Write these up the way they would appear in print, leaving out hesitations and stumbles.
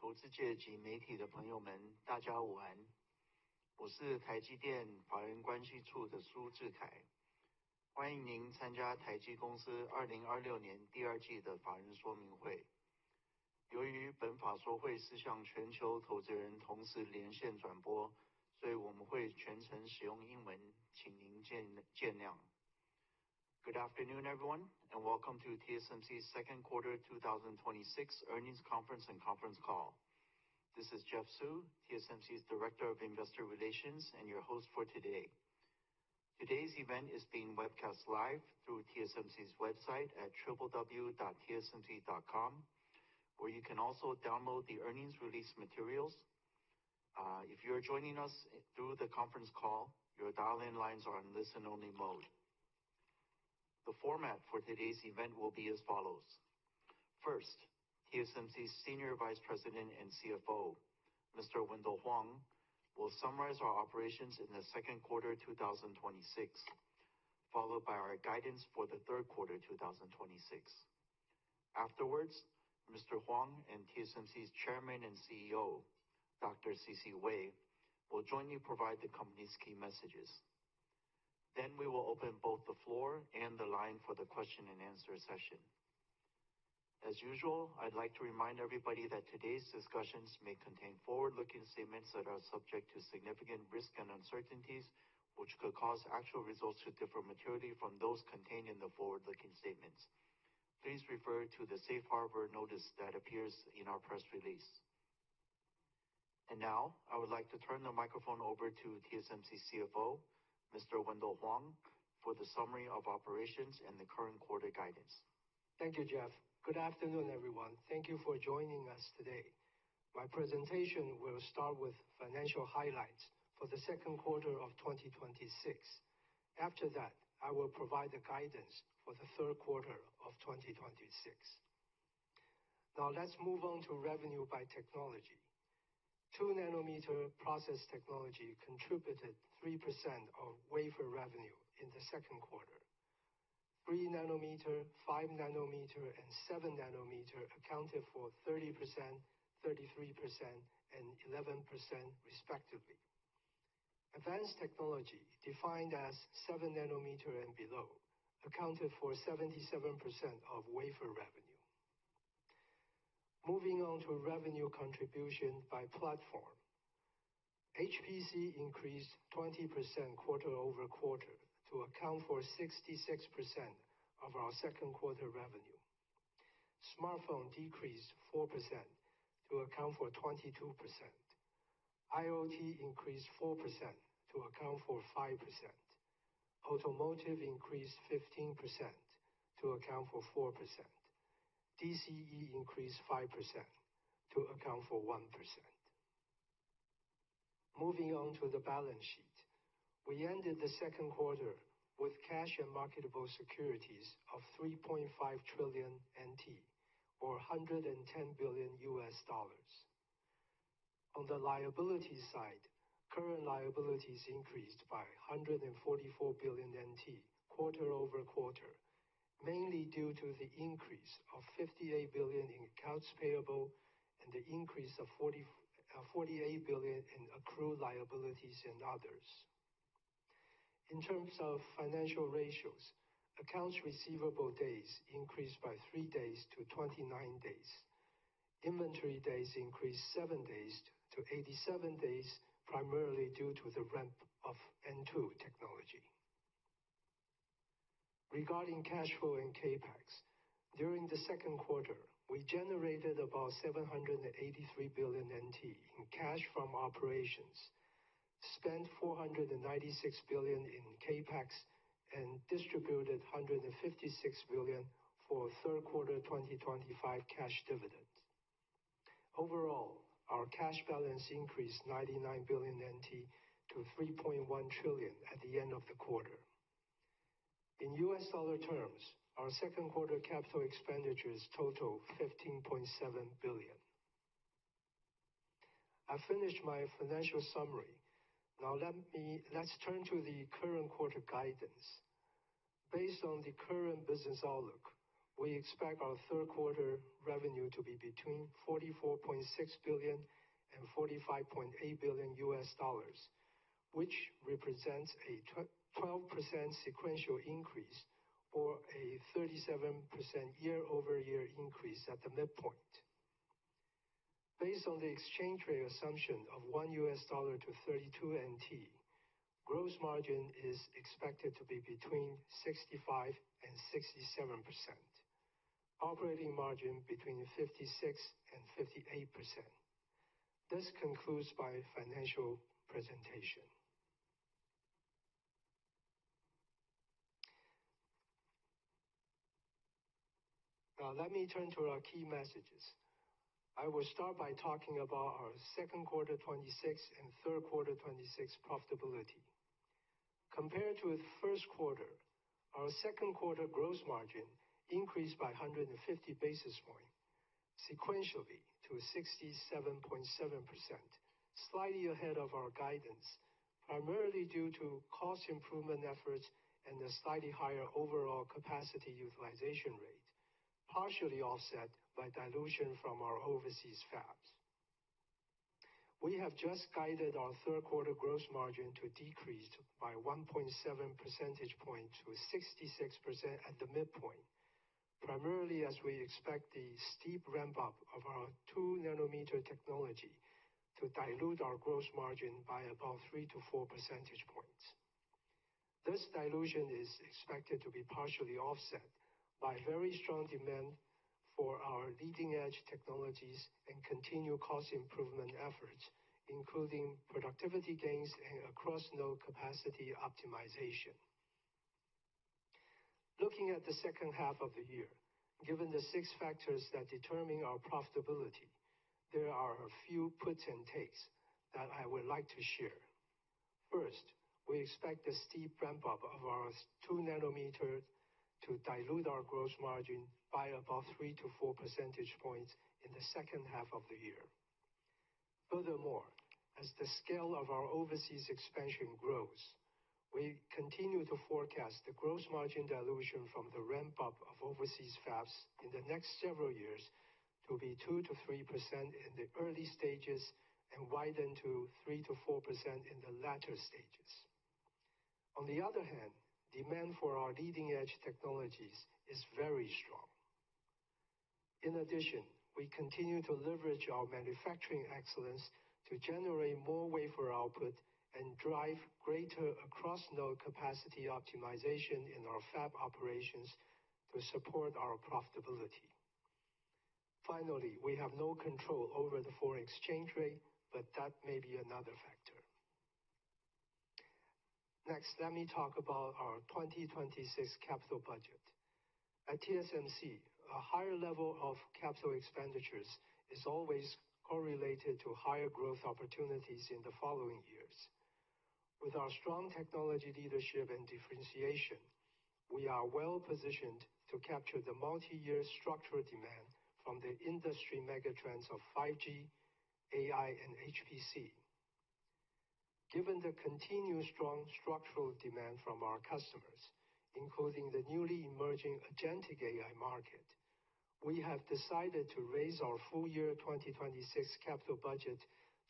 投资界及媒体的朋友们，大家午安。我是台积电法人关系处的苏志凯，欢迎您参加台积公司2026年第二季的法人说明会。由于本法说会是向全球投资人同时连线转播，所以我们会全程使用英文，请您见谅。Good afternoon, everyone, and welcome to TSMC's second quarter 2026 earnings conference and conference call. This is Jeff Su, TSMC's Director of Investor Relations and your host for today. Today's event is being webcast live through TSMC's website at www.tsmc.com, where you can also download the earnings release materials. If you're joining us through the conference call, your dial-in lines are on listen-only mode. The format for today's event will be as follows. First, TSMC's Senior Vice President and CFO, Mr. Wendell Huang, will summarize our operations in the second quarter 2026, followed by our guidance for the third quarter 2026. Afterwards, Mr. Huang and TSMC's Chairman and CEO, Dr. C.C. Wei, will jointly provide the company's key messages. Then we will open both the floor and the line for the question and answer session. As usual, I'd like to remind everybody that today's discussions may contain forward-looking statements that are subject to significant risk and uncertainties, which could cause actual results to differ materially from those contained in the forward-looking statements. Please refer to the safe harbor notice that appears in our press release. And now, I would like to turn the microphone over to TSMC CFO, Mr. Wendell Huang, for the summary of operations and the current quarter guidance. Thank you, Jeff. Good afternoon, everyone. Thank you for joining us today. My presentation will start with financial highlights for the second quarter of 2026. After that, I will provide the guidance for the third quarter of 2026. Now let's move on to revenue by technology. 2nm process technology contributed 3% of wafer revenue in the second quarter. 3nm, 5nm, and 7nm accounted for 30%, 33%, and 11% respectively. Advanced technology, defined as 7nm and below, accounted for 77% of wafer revenue. Moving on to revenue contribution by platform. HPC increased 20% quarter-over-quarter to account for 66% of our second quarter revenue. Smartphone decreased 4% to account for 22%. IoT increased 4% to account for 5%. Automotive increased 15% to account for 4%. DCE increased 5% to account for 1%. Moving on to the balance sheet. We ended the second quarter with cash and marketable securities of 3.5 trillion NT, or $110 billion. On the liability side, current liabilities increased by 144 billion NT quarter-over-quarter, mainly due to the increase of 58 billion in accounts payable and the increase of 48 billion in accrued liabilities and others. In terms of financial ratios, accounts receivable days increased by 3 days to 29 days. Inventory days increased 7 days to 87 days, primarily due to the ramp of N2 technology. Regarding cash flow and CapEx, during the second quarter, we generated about 783 billion NT in cash from operations, spent 496 billion in CapEx, and distributed 156 billion for third quarter 2025 cash dividend. Overall, our cash balance increased 99 billion NT to 3.1 trillion at the end of the quarter. In US dollar terms, our second quarter capital expenditures total 15.7 billion. I finished my financial summary. Now let's turn to the current quarter guidance. Based on the current business outlook, we expect our third quarter revenue to be between $44.6 billion and $45.8 billion, which represents a 12% sequential increase or a 37% year-over-year increase at the midpoint. Based on the exchange rate assumption of $1 to 32 NT, gross margin is expected to be between 65 and 67%. Operating margin between 56 and 58%. This concludes my financial presentation. Now let me turn to our key messages. I will start by talking about our second quarter 26 and third quarter 26 profitability. Compared to the first quarter, our second quarter gross margin increased by 150 basis points sequentially to 67.7%, slightly ahead of our guidance, primarily due to cost improvement efforts and a slightly higher overall capacity utilization rate, partially offset by dilution from our overseas fabs. We have just guided our third quarter gross margin to decrease by 1.7 percentage point to 66% at the midpoint, primarily as we expect the steep ramp-up of our 2-nanometer technology to dilute our gross margin by about 3 to 4 percentage points. This dilution is expected to be partially offset by very strong demand for our leading-edge technologies and continued cost improvement efforts, including productivity gains and across-node capacity optimization. Looking at the second half of the year, given the 6 factors that determine our profitability, there are a few puts and takes that I would like to share. First, we expect the steep ramp-up of our 2-nanometer to dilute our gross margin by about 3 to 4 percentage points in the second half of the year. Furthermore, as the scale of our overseas expansion grows, we continue to forecast the gross margin dilution from the ramp-up of overseas fabs in the next several years to be 2 to 3% in the early stages and widen to 3 to 4% in the latter stages. On the other hand, demand for our leading-edge technologies is very strong. In addition, we continue to leverage our manufacturing excellence to generate more wafer output and drive greater across-node capacity optimization in our fab operations to support our profitability. Finally, we have no control over the foreign exchange rate, but that may be another factor. Next, let me talk about our 2026 capital budget. At TSMC, a higher level of capital expenditures is always correlated to higher growth opportunities in the following years. With our strong technology leadership and differentiation, we are well positioned to capture the multi-year structural demand from the industry megatrends of 5G, AI, and HPC. Given the continued strong structural demand from our customers, including the newly emerging agentic AI market, we have decided to raise our full year 2026 capital budget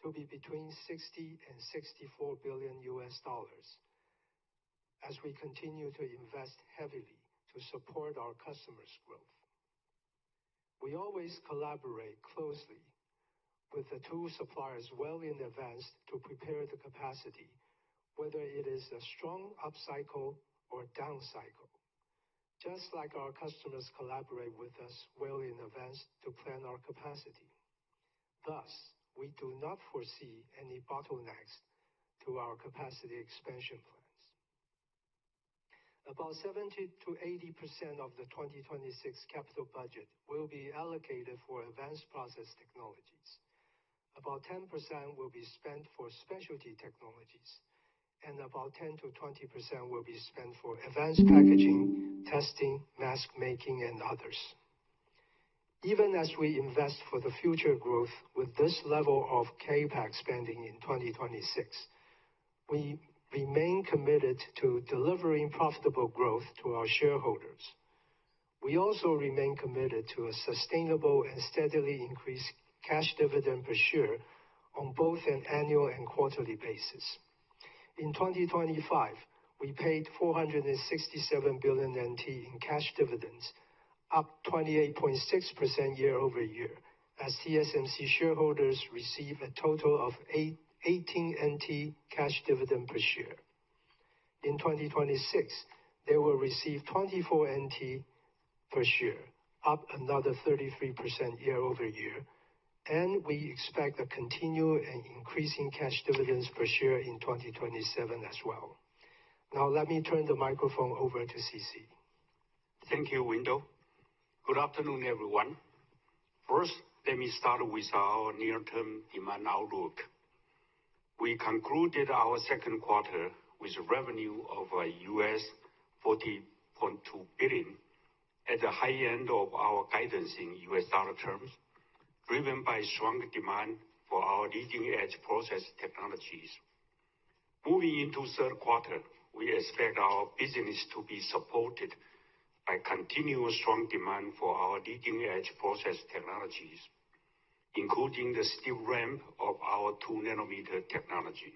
to be between $60 and $64 billion as we continue to invest heavily to support our customers' growth. We always collaborate closely with the tool suppliers well in advance to prepare the capacity, whether it is a strong upcycle or down cycle, just like our customers collaborate with us well in advance to plan our capacity. Thus, we do not foresee any bottlenecks to our capacity expansion plans. About 70 to 80% of the 2026 capital budget will be allocated for advanced process technologies. About 10% will be spent for specialty technologies, and about 10 to 20% will be spent for advanced packaging, testing, mask making, and others. Even as we invest for the future growth with this level of CapEx spending in 2026, we remain committed to delivering profitable growth to our shareholders. We also remain committed to a sustainable and steadily increased cash dividend per share on both an annual and quarterly basis. In 2025, we paid 467 billion NT in cash dividends, up 28.6% year-over-year, as TSMC shareholders receive a total of 18 NT cash dividend per share. In 2026, they will receive 24 NT per share, up another 33% year-over-year, and we expect a continued and increasing cash dividends per share in 2027 as well. Now let me turn the microphone over to CC. Thank you, Wendell. Good afternoon, everyone. First, let me start with our near-term demand outlook. We concluded our second quarter with a revenue of US $40.2 billion at the high end of our guidance in US dollar terms, driven by strong demand for our leading-edge process technologies. Moving into third quarter, we expect our business to be supported by continuous strong demand for our leading-edge process technologies, including the steep ramp of our 2-nanometer technology.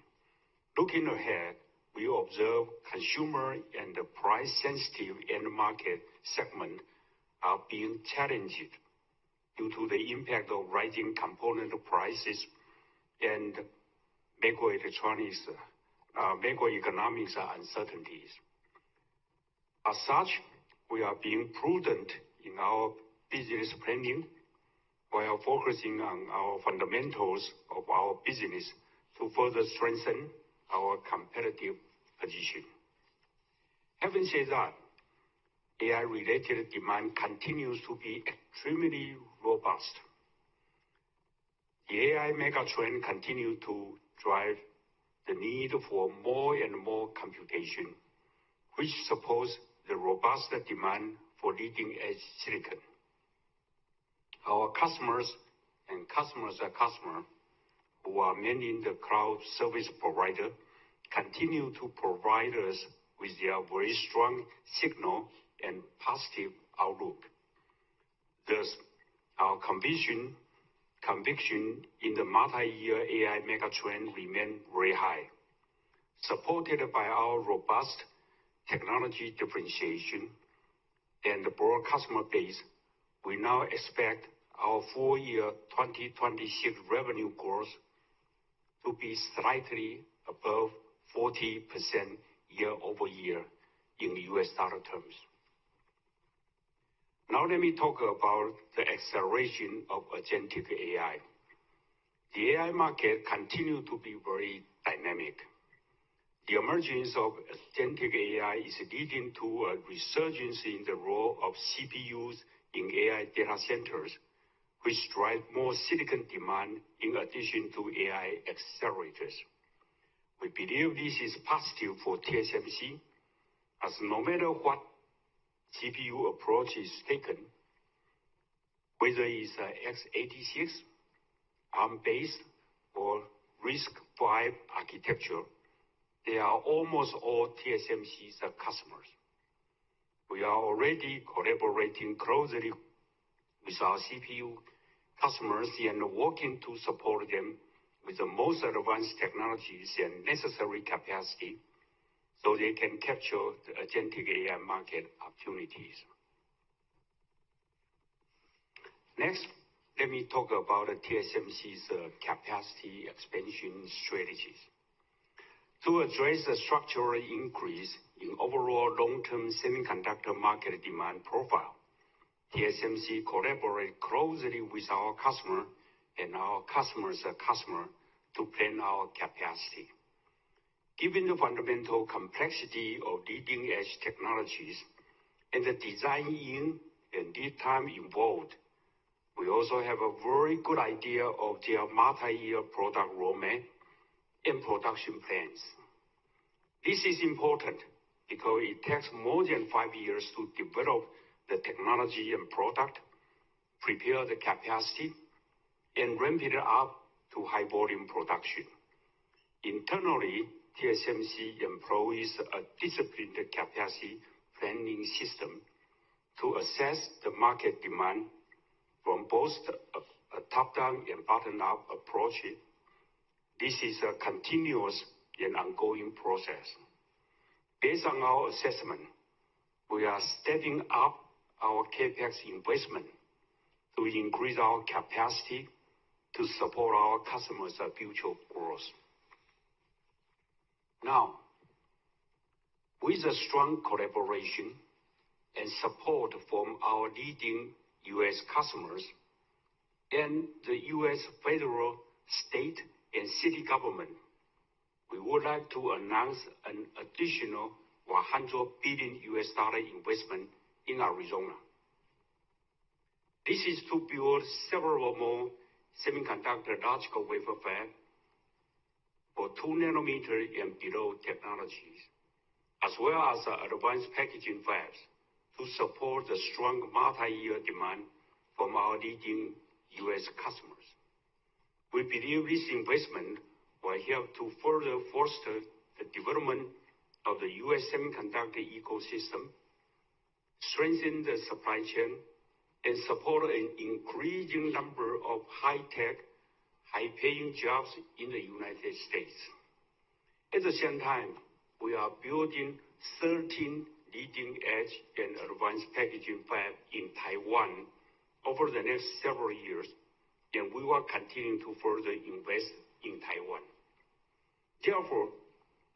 Looking ahead, we observe consumer and the price-sensitive end market segment are being challenged due to the impact of rising component prices and macroeconomics uncertainties. As such, we are being prudent in our business planning while focusing on our fundamentals of our business to further strengthen our competitive position. Having said that, AI-related demand continues to be extremely robust. The AI megatrend continues to drive the need for more and more computation, which supports the robust demand for leading-edge silicon. Our customers and customers' customer, who are mainly the cloud service provider, continue to provide us with their very strong signal and positive outlook. Thus, our conviction in the multi-year AI megatrend remain very high. Supported by our robust technology differentiation and the broad customer base, we now expect our full year 2026 revenue growth to be slightly above 40% year-over-year in US dollar terms. Now let me talk about the acceleration of agentic AI. The AI market continues to be very dynamic. The emergence of agentic AI is leading to a resurgence in the role of CPUs in AI data centers, which drive more silicon demand in addition to AI accelerators. We believe this is positive for TSMC, as no matter what CPU approach is taken, whether it's x86, ARM-based, or RISC-V architecture, they are almost all TSMC's customers. We are already collaborating closely with our CPU customers and working to support them with the most advanced technologies and necessary capacity so they can capture the agentic AI market opportunities. Next, let me talk about TSMC's capacity expansion strategies. To address the structural increase in overall long-term semiconductor market demand profile, TSMC collaborates closely with our customer and our customer's customer to plan our capacity. Given the fundamental complexity of leading-edge technologies and the design-in and lead time involved, we also have a very good idea of their multi-year product roadmap and production plans. This is important because it takes more than 5 years to develop the technology and product, prepare the capacity, and ramp it up to high volume production. Internally, TSMC employs a disciplined capacity planning system to assess the market demand from both a top-down and bottom-up approach. This is a continuous and ongoing process. Based on our assessment, we are stepping up our CAPEX investment to increase our capacity to support our customers' future growth. Now, with a strong collaboration and support from our leading U.S. customers and the U.S. federal, state, and city government, we would like to announce an additional $100 billion investment in Arizona. This is to build several more semiconductor logical wafer fabs for 2 nanometer and below technologies, as well as advanced packaging fabs to support the strong multi-year demand from our leading U.S. customers. We believe this investment will help to further foster the development of the U.S. semiconductor ecosystem, strengthen the supply chain, and support an increasing number of high-tech, high-paying jobs in the United States. At the same time, we are building 13 leading-edge and advanced packaging fabs in Taiwan over the next several years, and we will continue to further invest in Taiwan. Therefore,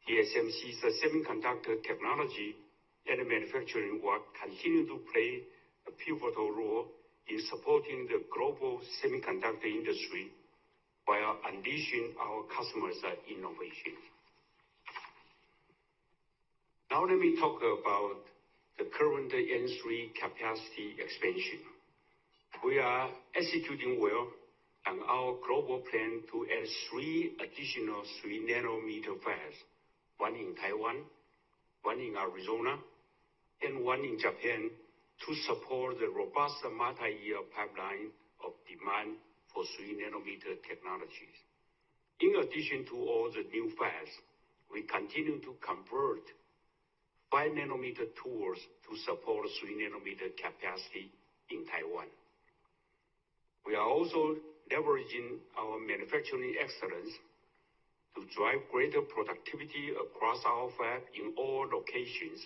TSMC's semiconductor technology and manufacturing will continue to play a pivotal role in supporting the global semiconductor industry while unleashing our customers' innovation. Now let me talk about the current N3 capacity expansion. We are executing well on our global plan to add 3 additional 3 nanometer fabs, one in Taiwan, one in Arizona, and one in Japan, to support the robust multi-year pipeline of demand for 3 nanometer technologies. In addition to all the new fabs, we continue to convert 5 nanometer tools to support 3 nanometer capacity in Taiwan. We are also leveraging our manufacturing excellence to drive greater productivity across our fab in all locations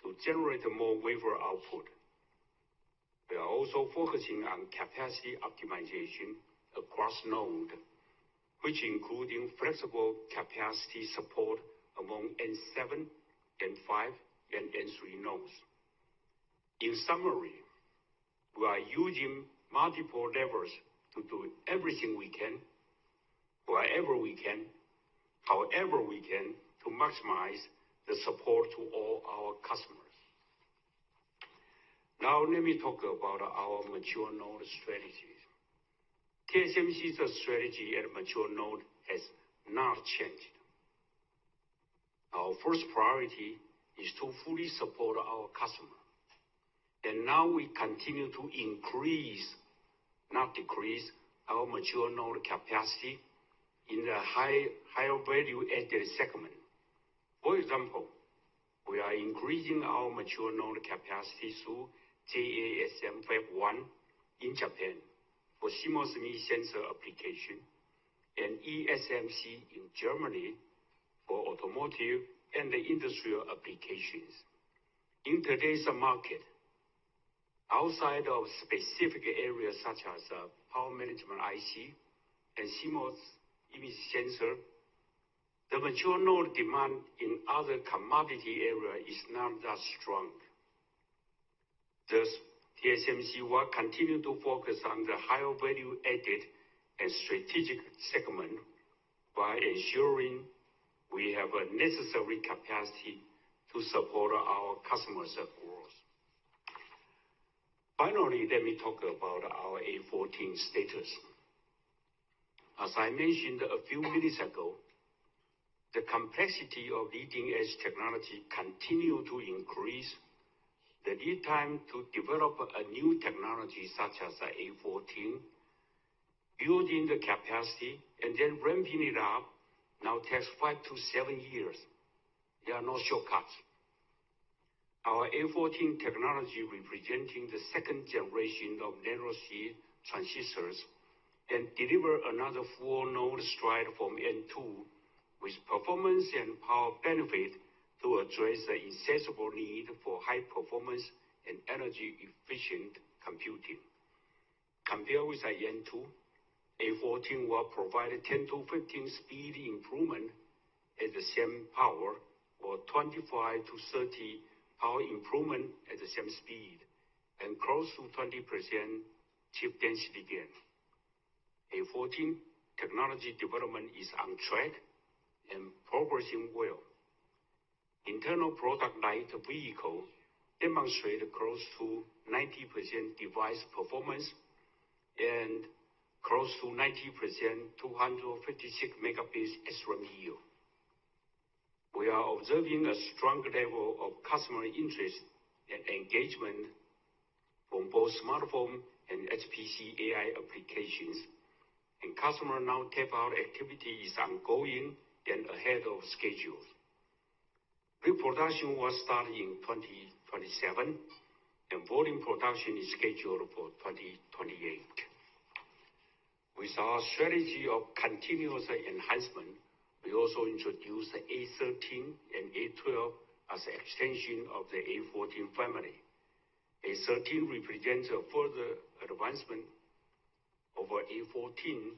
to generate more wafer output. We are also focusing on capacity optimization across nodes, which including flexible capacity support among N7, N5, and N3 nodes. In summary, we are using multiple levers to do everything we can, wherever we can, however we can, to maximize the support to all our customers. Now let me talk about our mature node strategies. TSMC's strategy at mature node has not changed. Our first priority is to fully support our customer. And now we continue to increase, not decrease, our mature node capacity in the higher value added segment. For example, we are increasing our mature node capacity through JASM Fab 1 in Japan for CMOS image sensor application, and ESMC in Germany for automotive and the industrial applications. In today's market, outside of specific areas such as power management IC and CMOS image sensor, the mature node demand in other commodity areas is not that strong. Thus, TSMC will continue to focus on the higher value added and strategic segment by ensuring we have a necessary capacity to support our customers' growth. Finally, let me talk about our A14 status. As I mentioned a few minutes ago, the complexity of leading-edge technology continue to increase. The lead time to develop a new technology such as A14, building the capacity, and then ramping it up now takes 5 to 7 years. There are no shortcuts. Our A14 technology representing the second generation of nanosheet transistors and deliver another full node stride from N2 with performance and power benefit to address the insatiable need for high performance and energy efficient computing. Compared with N2, A14 will provide 10 to 15 speed improvement at the same power or 25 to 30 power improvement at the same speed and close to 20% chip density gain. A14 technology development is on track and progressing well. Internal product light vehicle demonstrate close to 90% device performance and close to 90% 256 megabits SRAM yield. We are observing a strong level of customer interest and engagement from both smartphone and HPC AI applications, and customer now tape-out activity is ongoing and ahead of schedule. Pre-production will start in 2027, and volume production is scheduled for 2028. With our strategy of continuous enhancement, we also introduced the A13 and A12 as an extension of the A14 family. A13 represents a further advancement over A14,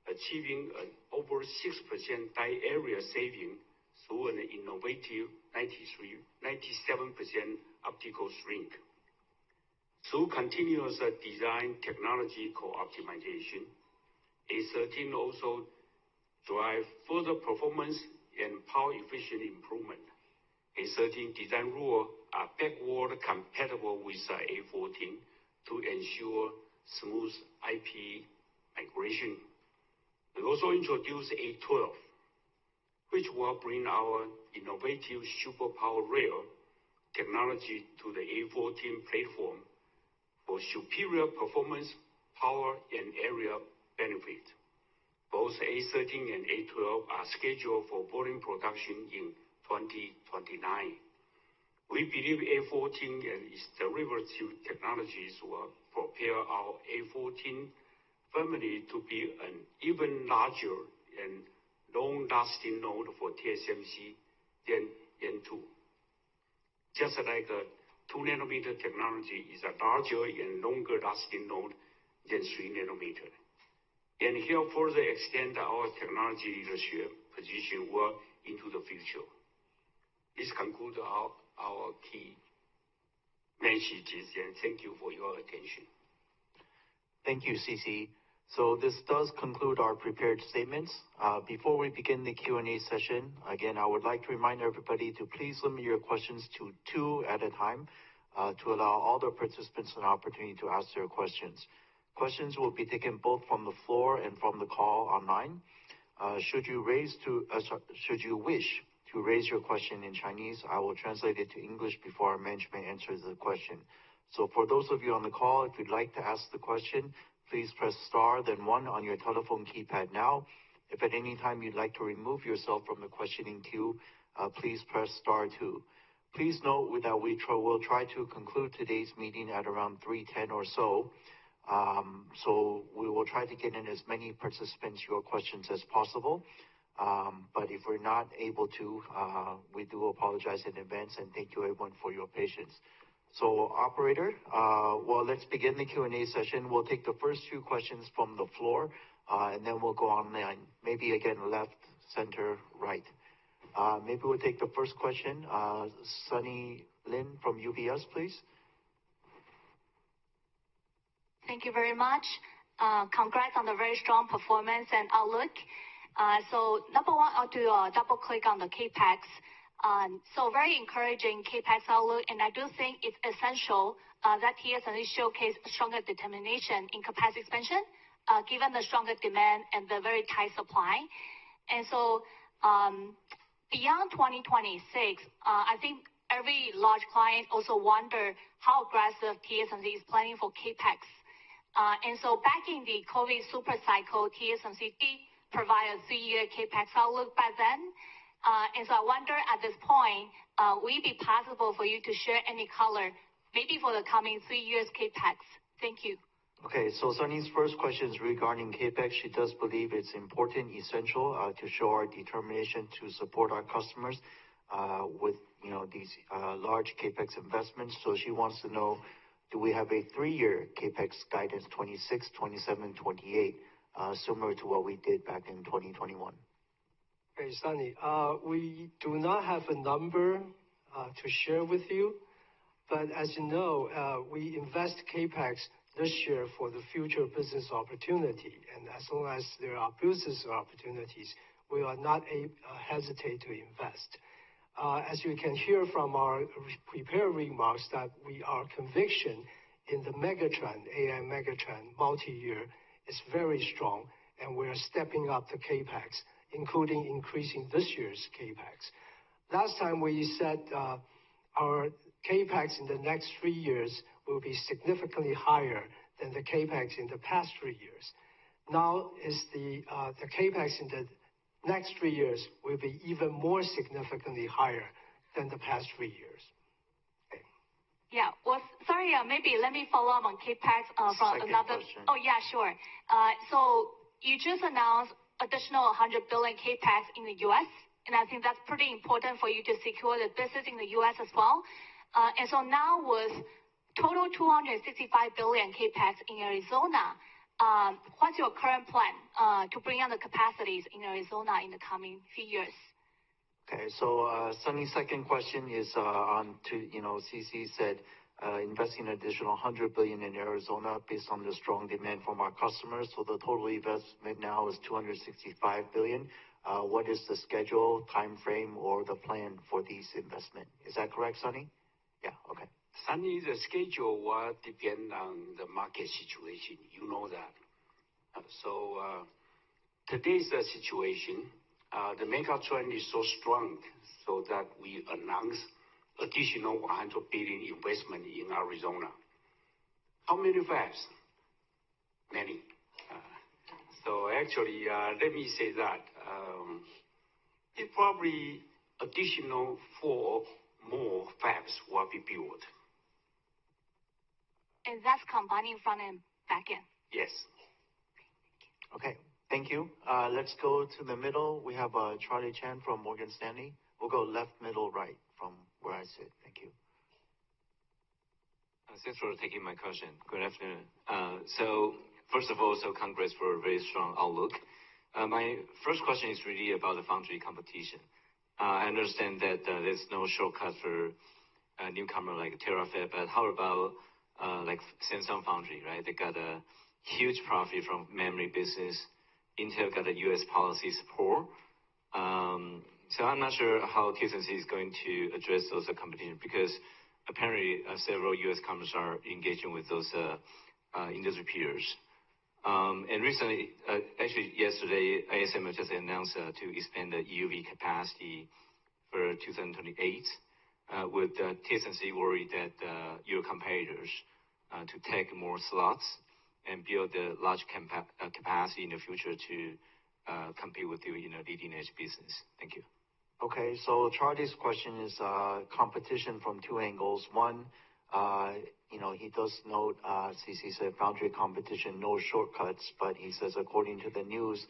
achieving an over 6% die area saving through an innovative 97% optical shrink. Through continuous design technology co-optimization, A13 also drive further performance and power efficient improvement. A13 design rules are backward compatible with A14 to ensure smooth IP migration. We also introduced A12, which will bring our innovative super power rail technology to the A14 platform for superior performance, power, and area benefit. Both A13 and A12 are scheduled for volume production in 2029. We believe A14 and its derivative technologies will propel our A14 family to be an even larger and long-lasting node for TSMC than N2. Just like a 2-nanometer technology is a larger and longer-lasting node than 3 nanometer. And here further extend our technology leadership position well into the future. This concludes our key messages, and thank you for your attention. Thank you, CC. So this does conclude our prepared statements. Before we begin the Q&A session, again, I would like to remind everybody to please limit your questions to 2 at a time to allow all the participants an opportunity to ask their questions. Questions will be taken both from the floor and from the call online. Should you wish to raise your question in Chinese, I will translate it to English before our management answers the question. So for those of you on the call, if you'd like to ask the question, please press star, then 1 on your telephone keypad now. If at any time you'd like to remove yourself from the questioning queue, please press star 2. Please note that we'll try to conclude today's meeting at around 3:10 or so. So we will try to get in as many participants your questions as possible. But if we're not able to, we do apologize in advance, and thank you everyone for your patience. So operator, let's begin the Q&A session. We'll take the first 2 questions from the floor, and then we'll go online. Maybe again, left, center, right. Maybe we'll take the first question. Sunny Lin from UBS, please. Thank you very much. Congrats on the very strong performance and outlook. So number 1, I'll do a double click on the CAPEX. So very encouraging CAPEX outlook, and I do think it's essential that TSMC showcase stronger determination in capacity expansion, given the stronger demand and the very tight supply. And so beyond 2026, I think every large client also wonder how aggressive TSMC is planning for CAPEX. And so back in the COVID super cycle, TSMC did provide a 3-year CAPEX outlook back then. And so I wonder at this point, will it be possible for you to share any color, maybe for the coming 3 years CAPEX? Thank you. Okay, so Sunny's first question is regarding CAPEX. She does believe it's important, essential to show our determination to support our customers with these large CAPEX investments. So she wants to know, do we have a 3-year CAPEX guidance, 26, 27, 28, similar to what we did back in 2021? Okay, Sunny, we do not have a number to share with you, but as you know, we invest CAPEX this year for the future business opportunity, and as long as there are business opportunities, we will not hesitate to invest. As you can hear from our prepared remarks, that our conviction in the megatrend, AI megatrend, multi-year, is very strong, and we are stepping up the CAPEX, including increasing this year's CAPEX. Last time we said our CAPEX in the next 3 years will be significantly higher than the CAPEX in the past 3 years. Now is the CAPEX in the next 3 years will be even more significantly higher than the past 3 years. Okay. Yeah, well, sorry, maybe let me follow up on CAPEX from Second another. question. Oh, yeah, sure. So you just announced additional 100 billion CAPEX in the U.S., and I think that's pretty important for you to secure the business in the U.S. as well. And so now with total 265 billion CAPEX in Arizona, what's your current plan to bring on the capacities in Arizona in the coming few years? Okay, so Sunny's second question is on to, CC said investing an additional 100 billion in Arizona based on the strong demand from our customers. So the total investment now is 265 billion. What is the schedule, time frame, or the plan for these investment? Is that correct, Sunny? Yeah, okay. Sunny, the schedule will depend on the market situation. You know that. So today's situation, the mega trend is so strong, so that we announced additional 100 billion investment in Arizona. How many fabs? Many. So actually, let me say that it probably additional 4 more fabs will be built. And that's combining front and back end. Yes. Okay, thank you. Let's go to the middle. We have Charlie Chan from Morgan Stanley. We'll go left, middle, right from where I sit. Thank you. Thanks for taking my question. Good afternoon. So first of all, congrats for a very strong outlook. My first question is really about the foundry competition. I understand that there's no shortcut for a newcomer like Terafab, but how about like Samsung Foundry, right? They got a huge profit from memory business. Intel got a U.S. policy support. So I'm not sure how TSMC is going to address those competition, because apparently several U.S. companies are engaging with those industry peers. And recently, actually yesterday, ASM just announced to expand the EUV capacity for 2028, with TSMC worried that your competitors to take more slots and build a large capacity in the future to compete with you in a leading edge business. Thank you. Okay, so Charlie's question is competition from 2 angles. One, he does note, CC said foundry competition, no shortcuts, but he says according to the news,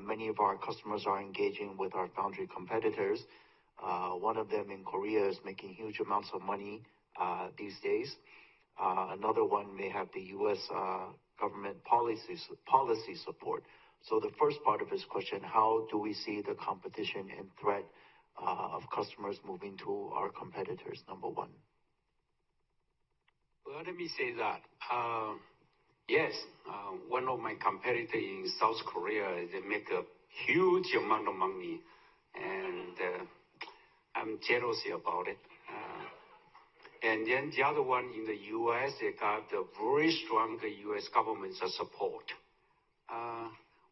many of our customers are engaging with our foundry competitors. One of them in Korea is making huge amounts of money these days. Another one may have the U.S. government policy support. So the first part of his question, how do we see the competition and threat of customers moving to our competitors, number one? Well, let me say that, yes, one of my competitors in South Korea, they make a huge amount of money, and I'm jealous about it. And then the other one in the U.S., they got the very strong U.S. government support.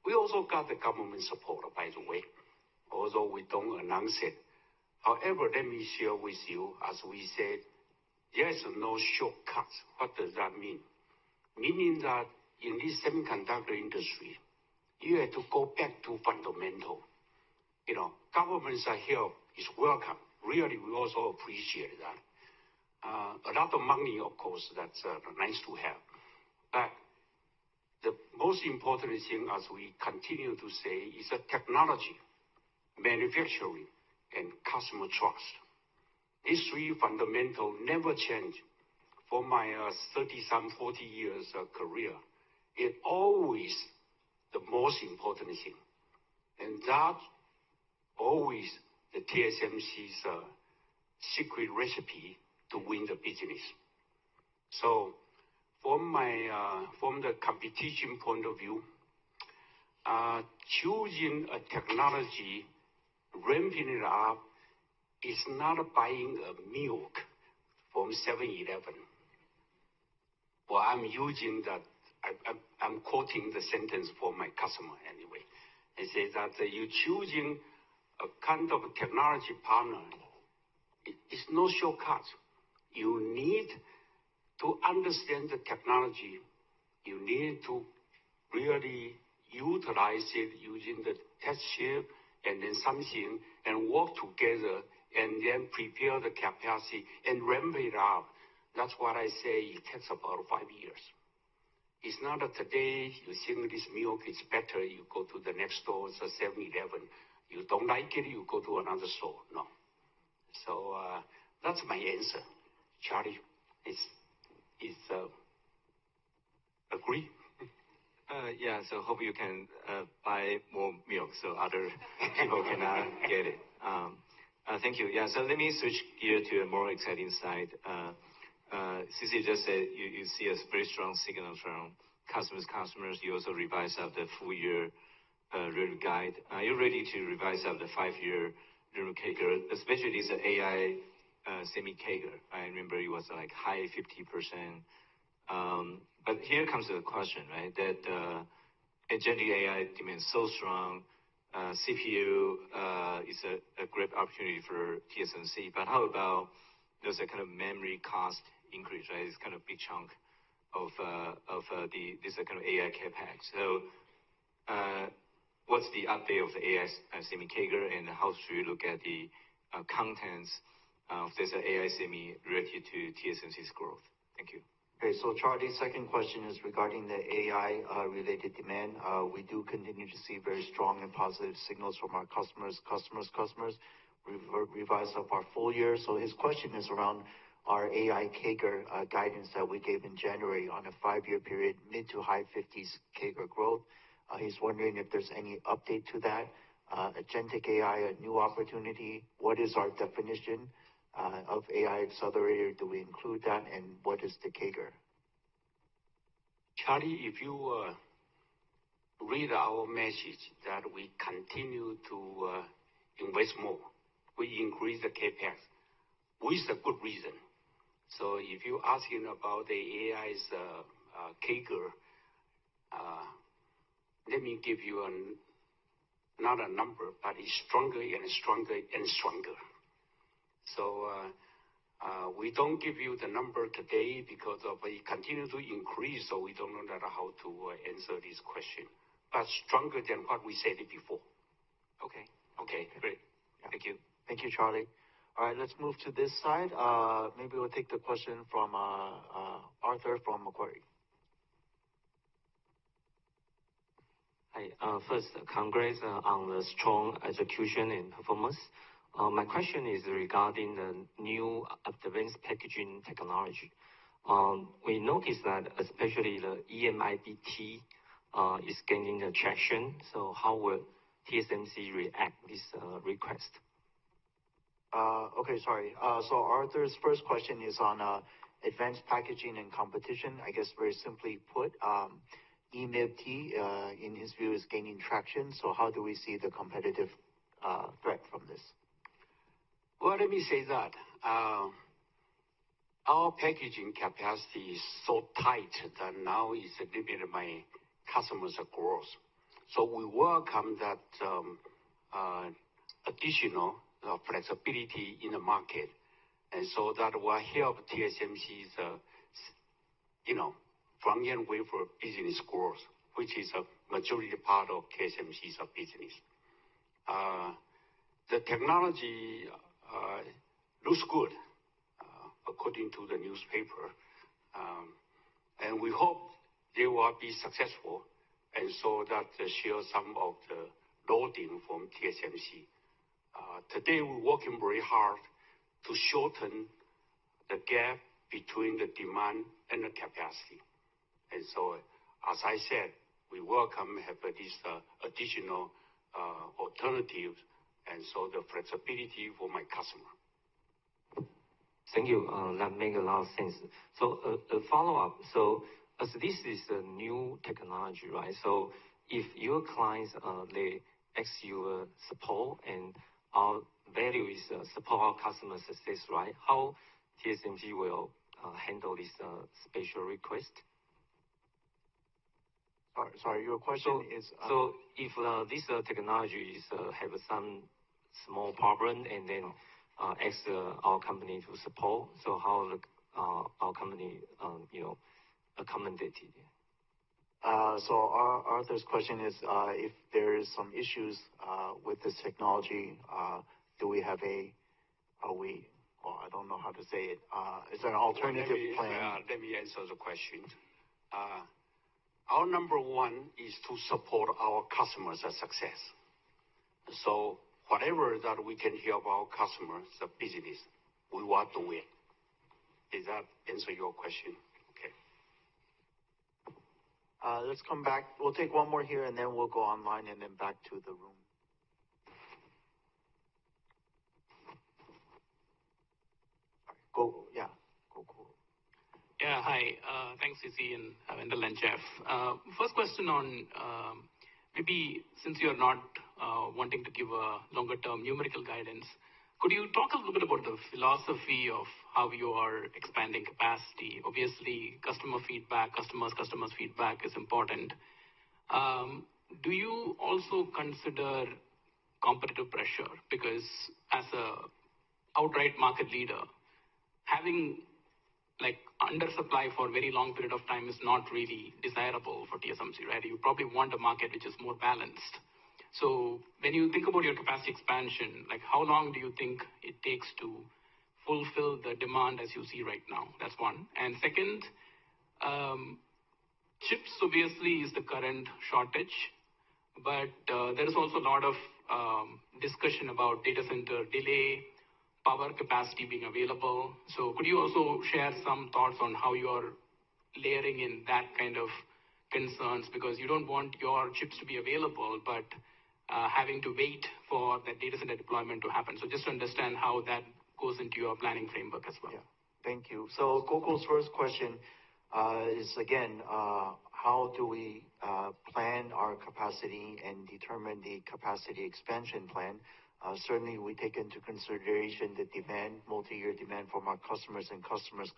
We also got the government support, by the way, although we don't announce it. However, let me share with you, as we said, there's no shortcuts. What does that mean? Meaning that in this semiconductor industry, you have to go back to fundamental. government's help is welcome. Really, we also appreciate that. A lot of money, of course, that's nice to have. But the most important thing, as we continue to say, is the technology, manufacturing, and customer trust. These three fundamentals never change. For my 30-some, 40 years career, it's always the most important thing. And that's always the TSMC's secret recipe to win the business. So from the competition point of view, choosing a technology, ramping it up, is not buying a milk from 7-Eleven. Well, I'm using that. I'm quoting the sentence for my customer anyway. It says that you're choosing a kind of technology partner. It's no shortcut. You need to understand the technology. You need to really utilize it using the test chip and then something and work together and then prepare the capacity and ramp it up. That's what I say it takes about 5 years. It's not that today you think this milk is better, you go to the next store, it's a 7-Eleven. You don't like it, you go to another store. No. So that's my answer. Charlie, is agree? Yeah, so hope you can buy more milk so other people can get it. Thank you. Yeah, so let me switch gear to a more exciting side. Sisi just said you see a very strong signal from customers. You also revise up the full year revenue guide. Are you ready to revise up the 5-year revenue CAGR, especially this AI semi CAGR? I remember it was like high 50%. But here comes the question, right? That agentic AI demand so strong. CPU is a great opportunity for TSMC. But how about there's a kind of memory cost increase, right? It's kind of big chunk of this kind of AI capex. So what's the update of the AI semi CAGR, and how should you look at the contents of this AI semi related to TSMC's growth? Thank you. Okay, so Charlie's second question is regarding the AI related demand. We do continue to see very strong and positive signals from our customers. We've revised up our full year. So his question is around our AI CAGR guidance that we gave in January on a 5-year period, mid to high 50s CAGR growth. He's wondering if there's any update to that. Agentic AI, a new opportunity. What is our definition of AI accelerator? Do we include that? And what is the CAGR? Charlie, if you read our message that we continue to invest more, we increase the capex with a good reason. So if you're asking about the AI's CAGR, let me give you not a number, but it's stronger and stronger and stronger. So we don't give you the number today because of it continue to increase, so we don't know how to answer this question. But stronger than what we said before. Okay, great. Yeah. Thank you. Thank you, Charlie. All right, let's move to this side. Maybe we'll take the question from Arthur from Macquarie. Hi. First, congrats on the strong execution and performance. My question is regarding the new advanced packaging technology. We noticed that especially the EMIB-T is gaining traction. So how will TSMC react this request? Okay, sorry. So Arthur's first question is on advanced packaging and competition. I guess very simply put, EMIB-T, in his view, is gaining traction. So how do we see the competitive threat from this? Well, let me say that our packaging capacity is so tight that now it's limiting my customers' growth. So we welcome that additional flexibility in the market, and so that will help TSMC's, front-end wafer business growth, which is a majority part of TSMC's business. the technology looks good, according to the newspaper. And we hope they will be successful, and so that share some of the loading from TSMC. Today, we're working very hard to shorten the gap between the demand and the capacity. And so, as I said, we welcome have this additional alternatives, and so the flexibility for my customer. Thank you. That makes a lot of sense. So a follow-up. So as this is a new technology, right? So if your clients, they ask you support, and our value is support our customer success, right? How TSMC will handle this special request? Sorry, your question is... So if this technology is have some small problem, and then ask our company to support, so how our company, accommodated? So Arthur's question is, if there is some issues with this technology, do we have I don't know how to say it. Is there an alternative plan? Let me answer the question. Our number one is to support our customers' success. So whatever that we can help our customers, the business, we want to win. Does that answer your question? Okay. Let's come back. We'll take one more here, and then we'll go online and then back to the room. Go. Yeah, hi. Thanks, CC and Wendell and Jeff. First question on maybe since you're not wanting to give a longer-term numerical guidance, could you talk a little bit about the philosophy of how you are expanding capacity? Obviously, customers' feedback is important. Do you also consider competitive pressure? Because as a outright market leader, having undersupply for a very long period of time is not really desirable for TSMC, right? You probably want a market which is more balanced. So when you think about your capacity expansion, how long do you think it takes to fulfill the demand as you see right now? That's one. And second, chips obviously is the current shortage, but there is also a lot of discussion about data center delay, power capacity being available. So could you also share some thoughts on how you're layering in that kind of concerns? Because you don't want your chips to be available, but having to wait for that data center deployment to happen. So just to understand how that goes into your planning framework as well. Yeah, thank you. So Gokul's first question is, again, how do we plan our capacity and determine the capacity expansion plan? Certainly, we take into consideration the demand, multi-year demand from our customers and customers.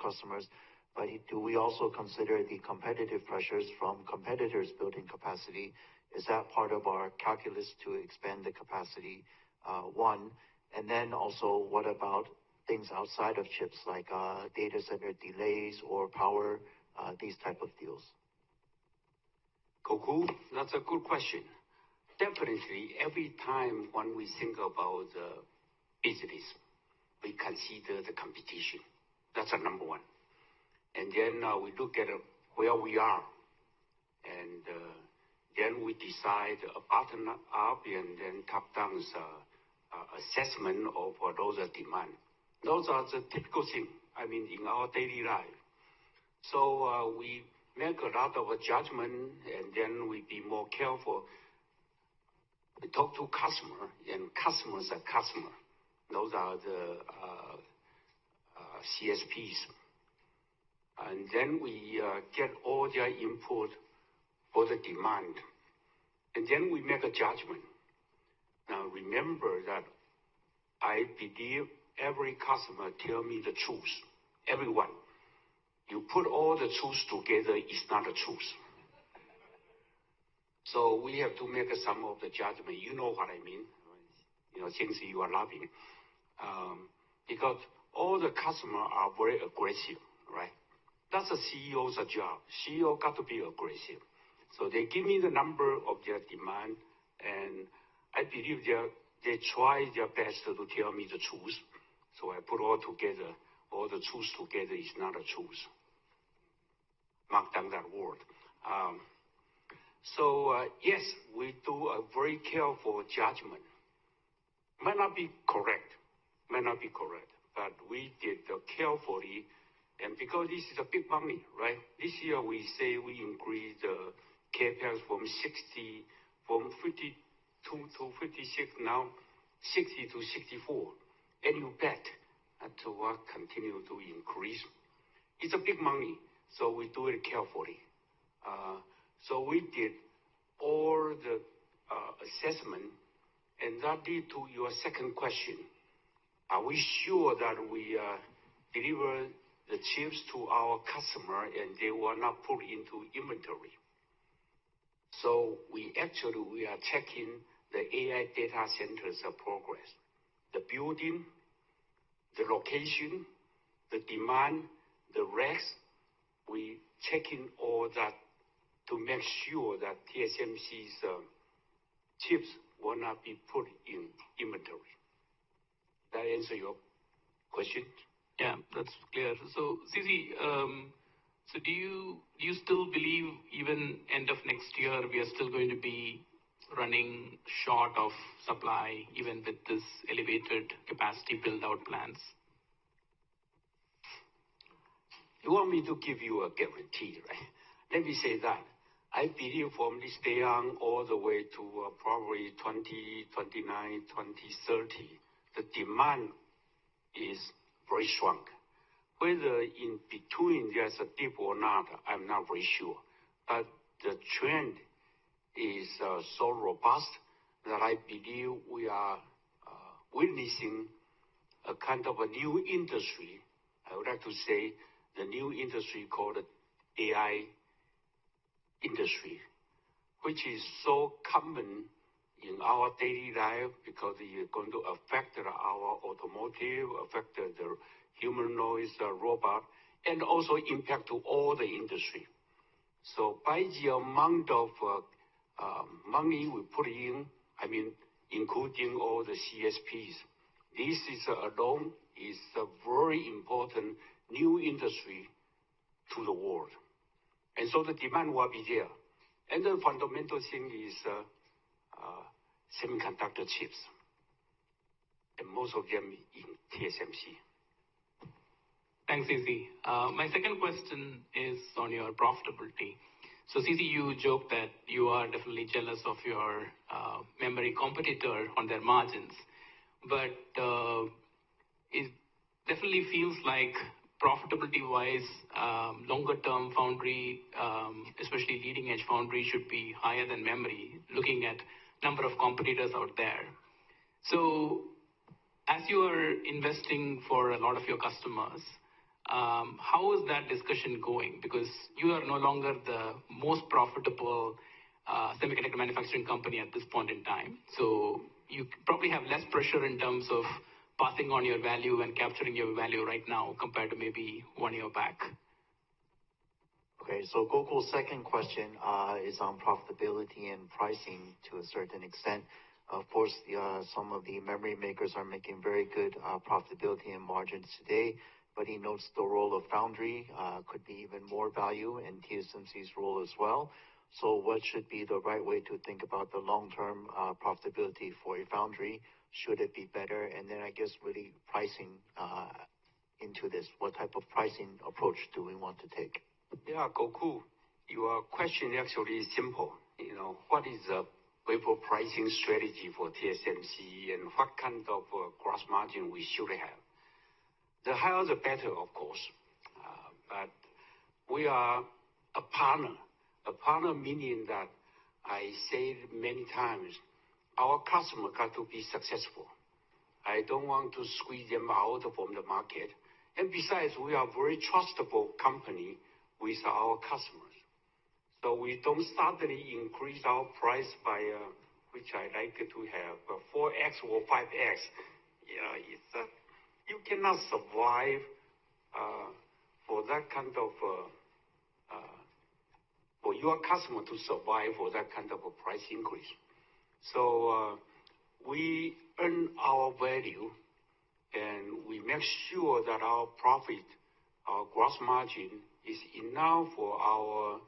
But do we also consider the competitive pressures from competitors building capacity? Is that part of our calculus to expand the capacity? One. And then also, what about things outside of chips, like data center delays or power, these type of deals? Gokul, that's a good question. Definitely, every time when we think about the business, we consider the competition. That's number one. And then we look at where we are, and then we decide a bottom up and then top down assessment of those demand. Those are the typical things, in our daily life. So we make a lot of judgment, and then we be more careful. We talk to customer, and customers are customer. Those are the CSPs. And then we get all their input for the demand. And then we make a judgment. Now, remember that I believe every customer tell me the truth. Everyone. You put all the truth together, it's not the truth. So we have to make some of the judgment. You know what I mean? Since you are laughing. Because all the customers are very aggressive, right? That's a CEO's job. CEO got to be aggressive. So they give me the number of their demand, and I believe they're they try their best to tell me the truth. So I put all the truth together is not a truth. Mark down that word. Yes, we do a very careful judgment. Might not be correct, but we did carefully, and because this is a big money, right? This year we say we increased the CapEx from 52 to 56, now 60 to 64, and you bet that will continue to increase. It's a big money, so we do it carefully. So we did all the assessment, and that lead to your second question. Are we sure that we deliver the chips to our customer and they will not put into inventory? So we are checking the AI data centers progress, the building, the location, the demand, the racks. We checking all that to make sure that TSMC's chips will not be put in inventory. That answer your question? Yeah, that's clear. So, CC, so do you still believe even end of next year we are still going to be running short of supply even with this elevated capacity build-out plans? You want me to give you a guarantee, right? Let me say that. I believe from this day on all the way to probably 2029, 2030, the demand is very strong. Whether in between there's a dip or not, I'm not very sure. But the trend is so robust that I believe we are witnessing a kind of a new industry. I would like to say the new industry called AI industry, which is so common in our daily life because it's going to affect our automotive, affect the humanoids, robot, and also impact to all the industry. So by the amount of money we put in, I mean, including all the CSPs, this is alone is a very important new industry to the world. And so the demand will be there. And the fundamental thing is semiconductor chips. And most of them in TSMC. Thanks, CC. My second question is on your profitability. So, CC, you joked that you are definitely jealous of your memory competitor on their margins. But it definitely feels like profitability-wise, longer-term foundry, especially leading-edge foundry, should be higher than memory, looking at number of competitors out there. So, as you are investing for a lot of your customers, how is that discussion going? Because you are no longer the most profitable semiconductor manufacturing company at this point in time. So, you probably have less pressure in terms of passing on your value and capturing your value right now compared to maybe 1 year back. Okay, so Gokul's second question is on profitability and pricing to a certain extent. Of course, some of the memory makers are making very good profitability and margins today, but he notes the role of foundry could be even more value and TSMC's role as well. So what should be the right way to think about the long-term profitability for a foundry? Should it be better? And then I guess really pricing into this. What type of pricing approach do we want to take? Yeah, Gokul, your question actually is simple. You know, what is the wafer pricing strategy for TSMC and what kind of gross margin we should have? The higher the better, of course. But we are a partner. A partner meaning that I said many times, our customer got to be successful. I don't want to squeeze them out from the market. And besides, we are a very trustable company with our customers. So we don't suddenly increase our price by, which I like to have, 4x or 5x. Yeah, you cannot survive for that kind of, for your customer to survive for that kind of a price increase. So we earn our value, and we make sure that our profit, our gross margin, is enough for our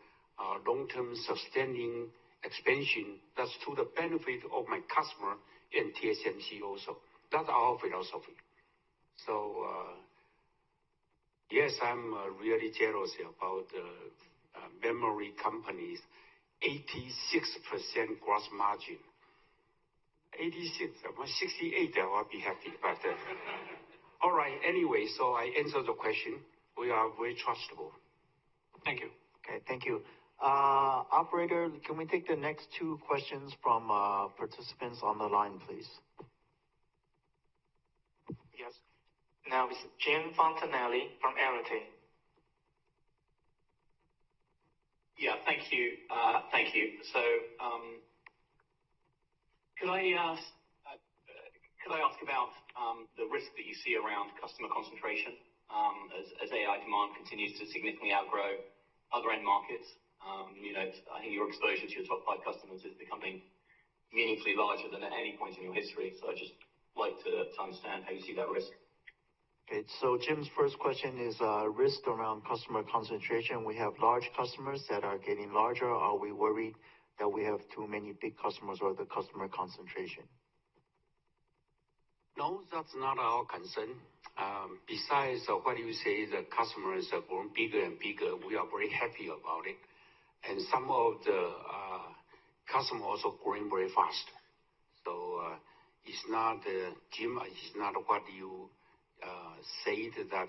long-term sustaining expansion. That's to the benefit of my customer and TSMC also. That's our philosophy. So, yes, I'm really jealous about memory companies. 86% gross margin. 86, 68, I will be happy. But all right, anyway, so I answered the question. We are very trustable. Thank you. Okay, thank you. Operator, can we take the next two questions from participants on the line, please? Yes. Now it's Jim Fontanelli from Arete. Yeah, thank you. Thank you. So, could I ask about the risk that you see around customer concentration as AI demand continues to significantly outgrow other end markets? I think your exposure to your top 5 customers is becoming meaningfully larger than at any point in your history. So I'd just like to understand how you see that risk. Okay, so Jim's first question is risk around customer concentration. We have large customers that are getting larger. Are we worried that we have too many big customers or the customer concentration? No, that's not our concern. Besides what you say, the customers are growing bigger and bigger. We are very happy about it. And some of the customers also growing very fast. So it's not, Jim, it's not what you say that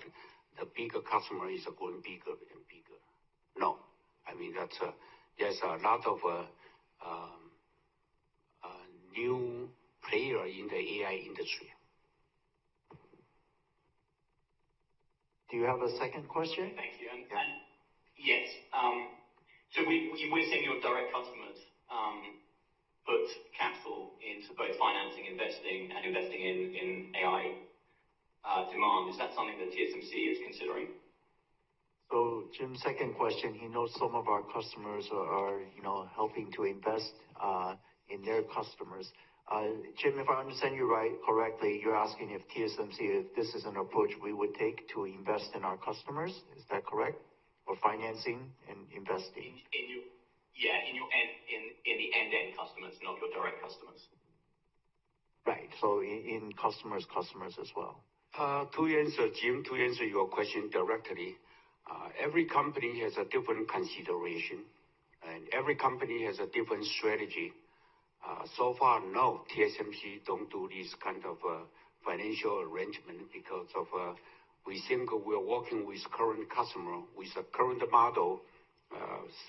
the bigger customer is going bigger and bigger. No, I mean, there's a lot of new player in the AI industry. Do you have a second question? Thank you. And yes. So we're seeing your direct customers put capital into both financing, investing in AI demand. Is that something that TSMC is considering? So Jim's second question, he knows some of our customers are helping to invest in their customers. Jim, if I understand you correctly, you're asking if TSMC, if this is an approach we would take to invest in our customers. Is that correct? Or financing and investing? In the end customers, not your direct customers. Right. So in customers as well. To answer, Jim, to answer your question directly, every company has a different consideration, and every company has a different strategy. So far, no, TSMC don't do this kind of financial arrangement because of we think we're working with current customer with a current model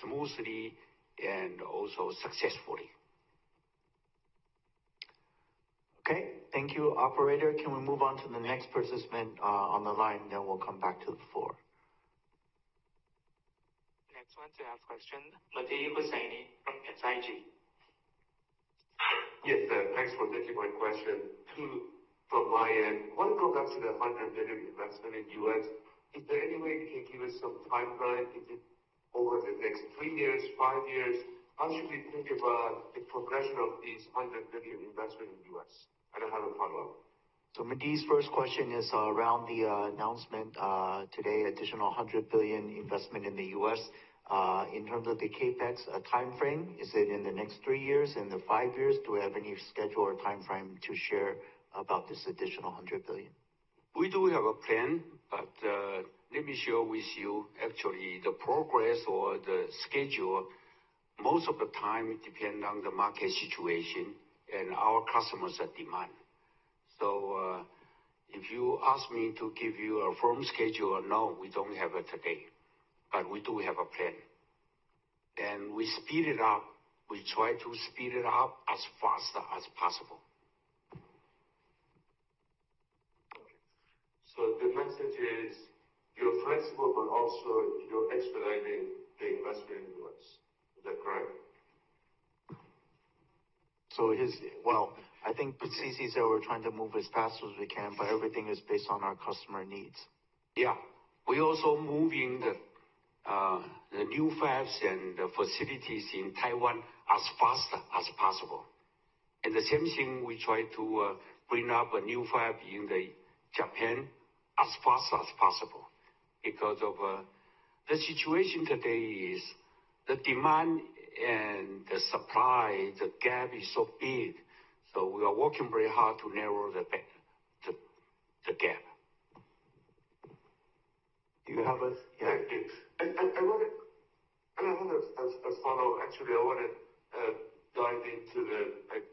smoothly and also successfully. Okay, thank you, operator. Can we move on to the next participant on the line? Then we'll come back to the floor. Next one to ask question, Mehdi Hosseini from SIG. Yes, thanks for taking my question. Two from my end. One, go back to the $100 billion investment in U.S. Is there any way you can give us some timeline? Is it over the next 3 years, 5 years? How should we think about the progression of these $100 billion investment in U.S.? And I have a follow-up. So Mehdi's first question is around the announcement today, additional $100 billion investment in the U.S. In terms of the capex time frame, is it in the next 3 years, in the 5 years? Do we have any schedule or time frame to share about this additional $100 billion? We do have a plan, but let me share with you actually the progress or the schedule. Most of the time it depends on the market situation and our customers' demand. So if you ask me to give you a firm schedule, no, we don't have it today. But we do have a plan. And we speed it up. We try to speed it up as fast as possible. So the message is you're flexible, but also you're expediting the investment in the U.S. Is that correct? So I think CC said we're trying to move as fast as we can, but everything is based on our customer needs. Yeah. We also moving the new fabs and the facilities in Taiwan as fast as possible. And the same thing, we try to bring up a new fab in the Japan as fast as possible, because of the situation today is the demand and the supply, the gap is so big. So we are working very hard to narrow the gap. Do you have a Thank you. And I have a follow. Actually, I want to dive into the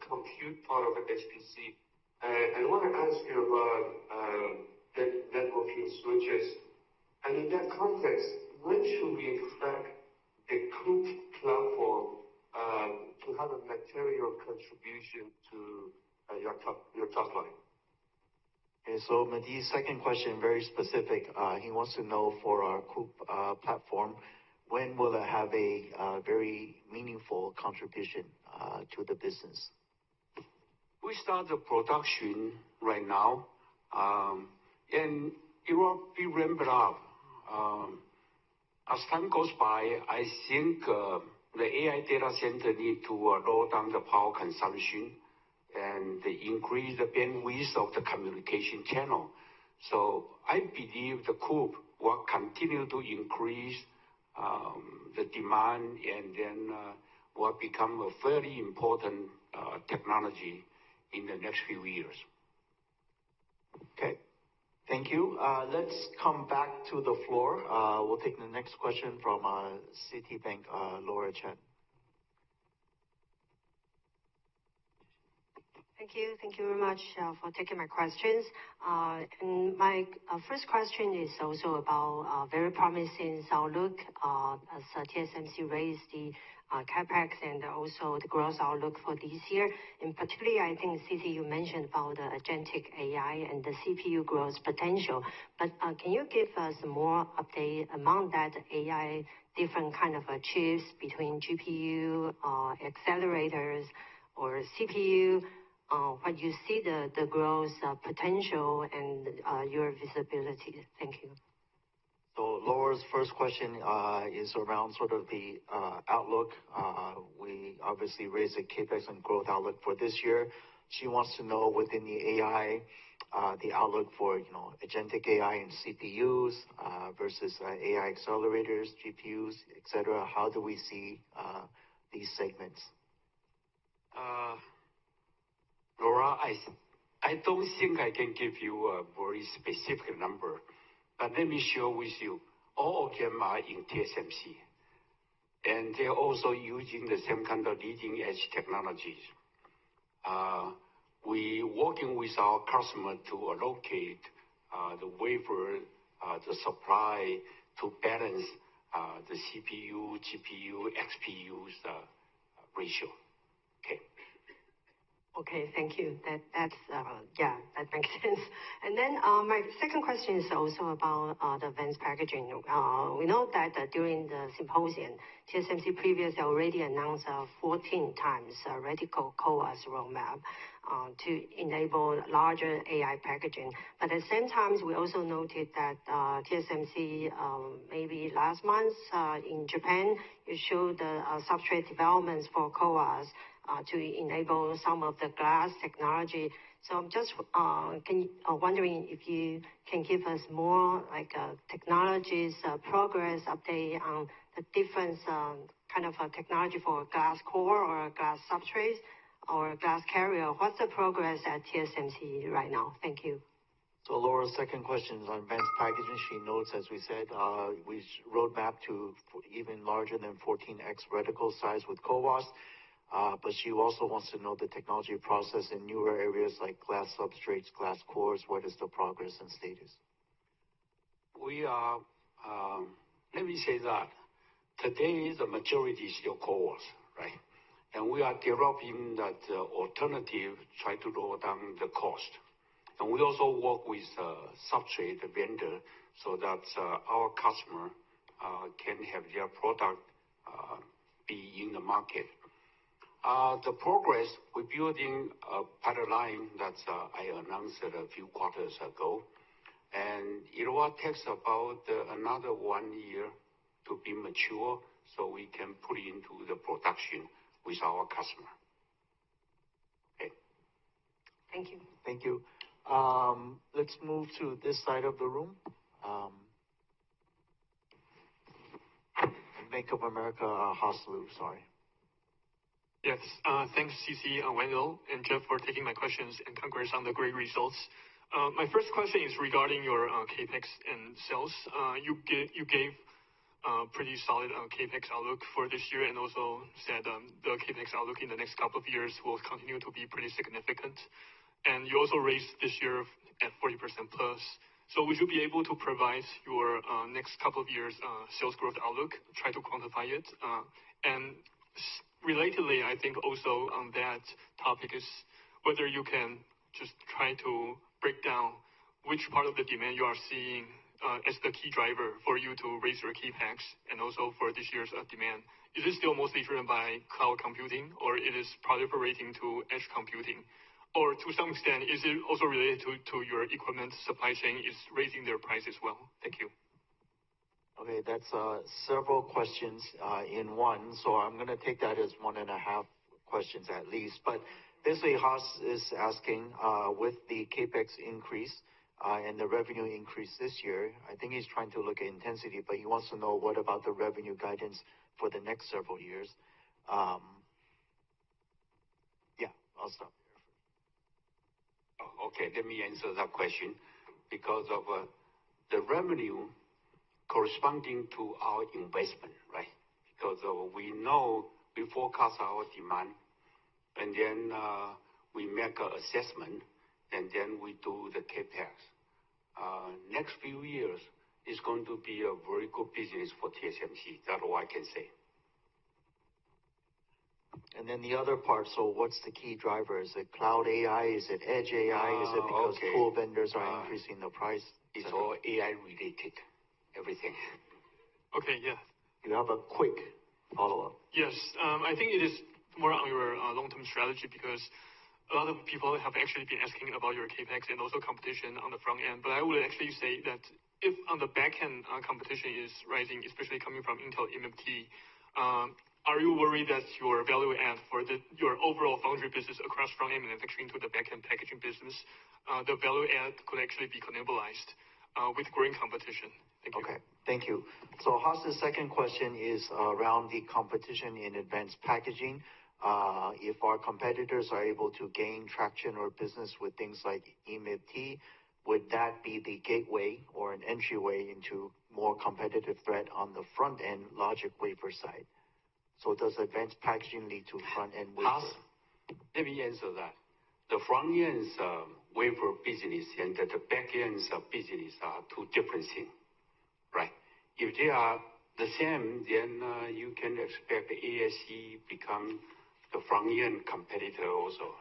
compute part of the HPC. And I want to ask you about the networking switches. And in that context, when should we expect the COOP platform to have a material contribution to your top line? Okay, so Mehdi's second question, very specific. He wants to know for our COOP platform, when will it have a very meaningful contribution to the business? We start the production right now, and it will be ramped up. As time goes by, I think the AI data center need to lower down the power consumption and increase the bandwidth of the communication channel. So I believe the COOP will continue to increase the demand, and then will become a very important technology in the next few years. Okay, thank you. Let's come back to the floor. We'll take the next question from Citibank, Laura Chen. Thank you very much for taking my questions. And my first question is also about very promising outlook as TSMC raised the capex and also the growth outlook for this year. In particular, I think, C.C., you mentioned about the agentic AI and the CPU growth potential. But can you give us more update among that AI, different kind of chips between GPU, accelerators, or CPU? What you see the growth potential and your visibility. Thank you. So Laura's first question is around sort of the outlook. We obviously raised the capex and growth outlook for this year. She wants to know within the AI, the outlook for agentic AI and CPUs versus AI accelerators, GPUs, etc. How do we see these segments? Laura, I don't think I can give you a very specific number, but let me share with you, all of them are in TSMC, and they're also using the same kind of leading edge technologies. We working with our customer to allocate the wafer, the supply to balance the CPU, GPU, XPU's ratio. Okay. Okay, thank you. That makes sense. And then my second question is also about the advanced packaging. We know that during the symposium, TSMC previously already announced 14 times reticle CoWoS roadmap to enable larger AI packaging. But at the same time, we also noted that TSMC maybe last month in Japan, you showed the substrate developments for CoWoS to enable some of the glass technology. So I'm just wondering if you can give us more like technologies progress update on the different kind of technology for glass core or glass substrates or glass carrier. What's the progress at TSMC right now? Thank you. So Laura's second question is on advanced packaging. She notes, as we said, we roadmap to even larger than 14x reticle size with CoWoS. But she also wants to know the technology process in newer areas like glass substrates, glass cores. What is the progress and status? We are, let me say that today the majority is still CoWoS, right? And we are developing that alternative, try to lower down the cost. And we also work with substrate vendor so that our customer can have their product be in the market. The progress, we're building a pipeline that I announced a few quarters ago. And it will take about another 1 year to be mature so we can put into the production with our customer. Okay. Thank you. Thank you. Let's move to this side of the room. Bank of America, Haslu, sorry. Yes, thanks CC, Wendell, and Jeff for taking my questions, and congrats on the great results. My first question is regarding your capex and sales. You gave pretty solid capex outlook for this year, and also said the capex outlook in the next couple of years will continue to be pretty significant. And you also raised this year at 40% plus. So would you be able to provide your next couple of years sales growth outlook, try to quantify it? And relatedly, I think also on that topic is whether you can just try to break down which part of the demand you are seeing as the key driver for you to raise your capex, and also for this year's demand. Is it still mostly driven by cloud computing, or it is proliferating to edge computing? Or to some extent, is it also related to your equipment supply chain is raising their price as well? Thank you. Okay, that's several questions in one, so I'm going to take that as 1.5 questions at least. But basically, Haas is asking, with the capex increase and the revenue increase this year, I think he's trying to look at intensity, but he wants to know what about the revenue guidance for the next several years. Yeah, I'll stop. Okay, let me answer that question. Because of the revenue corresponding to our investment, right? Because we know, we forecast our demand, and then we make an assessment, and then we do the capex. Next few years is going to be a very good business for TSMC. That's all I can say. And then the other part, so what's the key driver? Is it cloud AI? Is it edge AI? Is it because tool vendors are increasing the price? It's all AI related, everything. Okay, yeah. You have a quick follow-up. Yes, I think it is more on your long-term strategy, because a lot of people have actually been asking about your capex and also competition on the front end. But I would actually say that if on the back end competition is rising, especially coming from Intel EMIB-T, are you worried that your value add for your overall foundry business across front-end manufacturing to the back-end packaging business, the value add could actually be cannibalized with growing competition? Thank you. Okay, thank you. So Haas's second question is around the competition in advanced packaging. If our competitors are able to gain traction or business with things like EMIB-T, would that be the gateway or an entryway into more competitive threat on the front-end logic wafer side? So does advanced packaging lead to front-end wafer? Let me answer that. The front-end wafer business and the back-end business are two different things, right? If they are the same, then you can expect ASE become the front-end competitor also.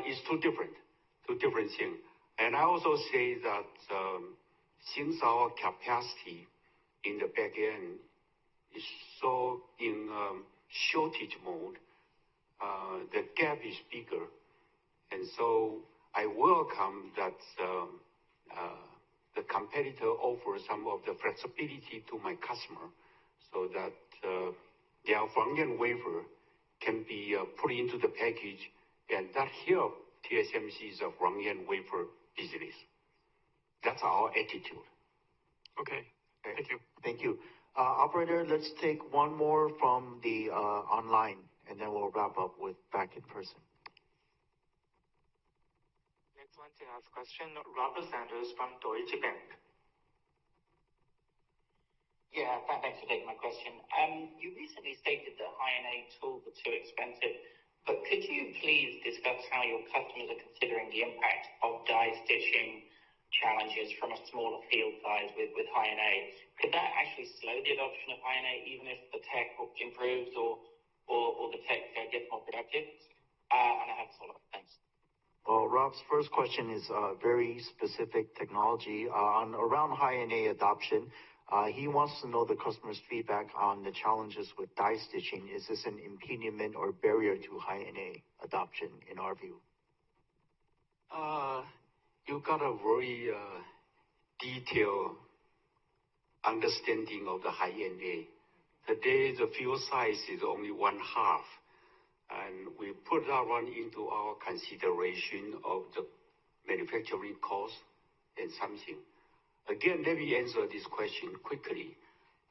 It's two different things. And I also say that since our capacity in the back-end is so in shortage mode, the gap is bigger. And so I welcome that the competitor offers some of the flexibility to my customer, so that their front-end wafer can be put into the package, and that help TSMC's front-end wafer business. That's our attitude. Okay, thank you. Thank you. Operator, let's take one more from the online, and then we'll wrap up with back in person. Next one to ask question, Robert Sanders from Deutsche Bank. Yeah, thanks for taking my question. You recently stated that high-NA tools are too expensive, but could you please discuss how your customers are considering the impact of die stitching challenges from a smaller field size with high-NA? Could that actually slow the adoption of high-NA even if the tech improves or the tech gets more productive? And I have a follow-up. Thanks. Well, Rob's first question is very specific technology around high-NA adoption. He wants to know the customer's feedback on the challenges with die stitching. Is this an impediment or barrier to high-NA adoption in our view? You got a very detailed understanding of the high-NA. Today, the field size is only 1/2 And we put that one into our consideration of the manufacturing cost and something. Again, let me answer this question quickly.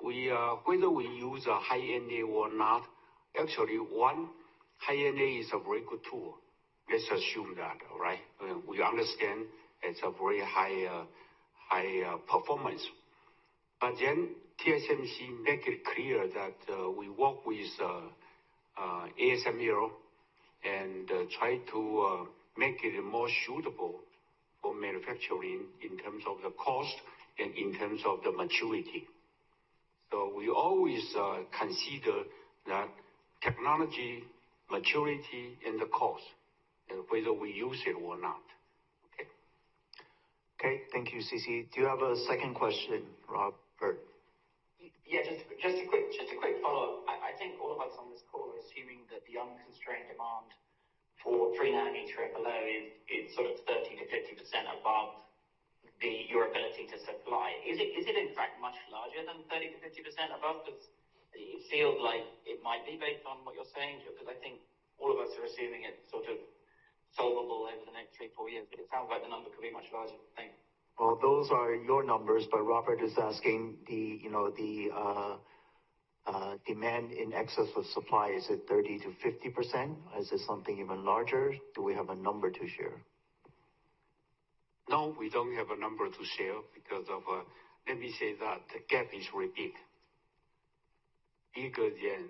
Whether we use a high-NA or not, actually, one, high-NA is a very good tool. Let's assume that, all right? We understand it's a very high performance. But then TSMC make it clear that we work with ASML and try to make it more suitable for manufacturing in terms of the cost and in terms of the maturity. So we always consider that technology, maturity, and the cost, and whether we use it or not. Okay. Okay, thank you, CC. Do you have a second question, Robert? Yeah, just a quick follow-up. I think all of us on this call are assuming that the unconstrained demand for 3 nanometer and below is sort of 30 to 50% above your ability to supply. Is it in fact much larger than 30 to 50% above? Because it feels like it might be based on what you're saying, because I think all of us are assuming it's sort of solvable over the next 3-4 years, but it sounds like the number could be much larger. Thank you. Well, those are your numbers, but Robert is asking the demand in excess of supply. Is it 30 to 50%? Is it something even larger? Do we have a number to share? No, we don't have a number to share because of, let me say that the gap is very big. Bigger than,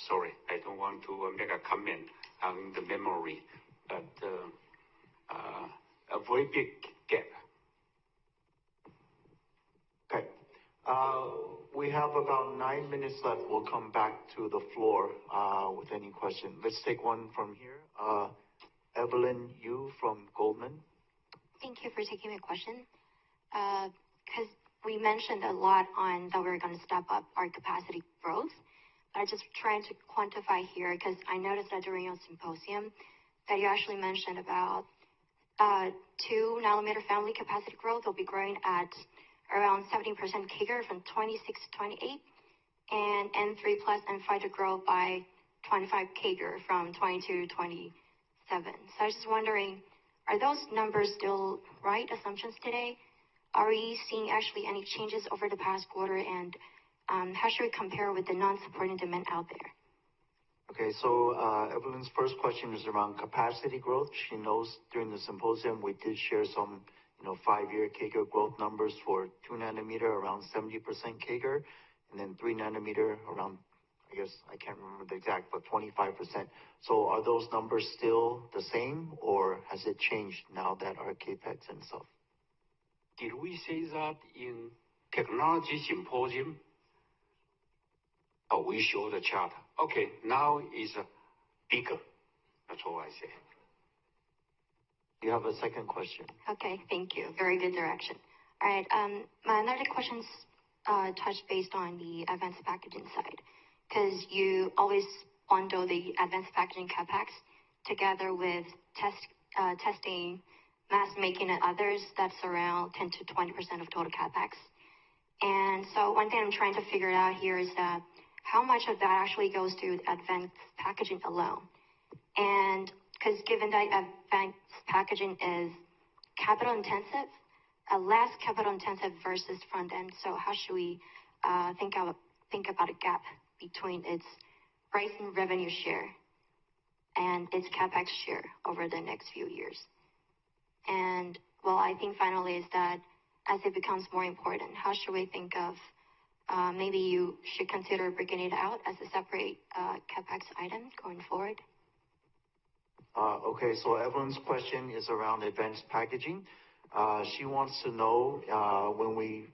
sorry, I don't want to make a comment on the memory, but a very big gap. Okay. We have about 9 minutes left. We'll come back to the floor with any question. Let's take one from here. Evelyn Yu from Goldman. Thank you for taking my question. Because we mentioned a lot on that we're going to step up our capacity growth. I just trying to quantify here because I noticed that during your symposium that you actually mentioned about 2 nanometer family capacity growth will be growing at around 17% CAGR from 26 to 28, and N3 plus N5 to grow by 25 CAGR from 22 to 27. So I was just wondering, are those numbers still right assumptions today? Are we seeing actually any changes over the past quarter, and how should we compare with the non-supporting demand out there? Okay, so Evelyn's first question is around capacity growth. She knows during the symposium we did share some 5-year CAGR growth numbers for 2 nanometer around 70% CAGR, and then 3 nanometer around, I guess, I can't remember the exact, but 25%. So are those numbers still the same, or has it changed now that our CAPEX and stuff? Did we say that in technology symposium? Oh, we show the chart. Okay, now it's bigger. That's all I say. You have a second question. Okay, thank you. Very good direction. All right, my another question's touched based on the advanced packaging side, because you always bundle the advanced packaging CapEx together with testing, mask making, and others. That's around 10 to 20% of total CapEx. And so one thing I'm trying to figure out here is that how much of that actually goes to advanced packaging alone? And because given that advanced packaging is capital intensive, less capital intensive versus front end, so how should we think about a gap between its rising revenue share and its CapEx share over the next few years? And well, I think finally is that as it becomes more important, how should we think of maybe you should consider breaking it out as a separate CapEx item going forward? Okay, so Evelyn's question is around advanced packaging. She wants to know when we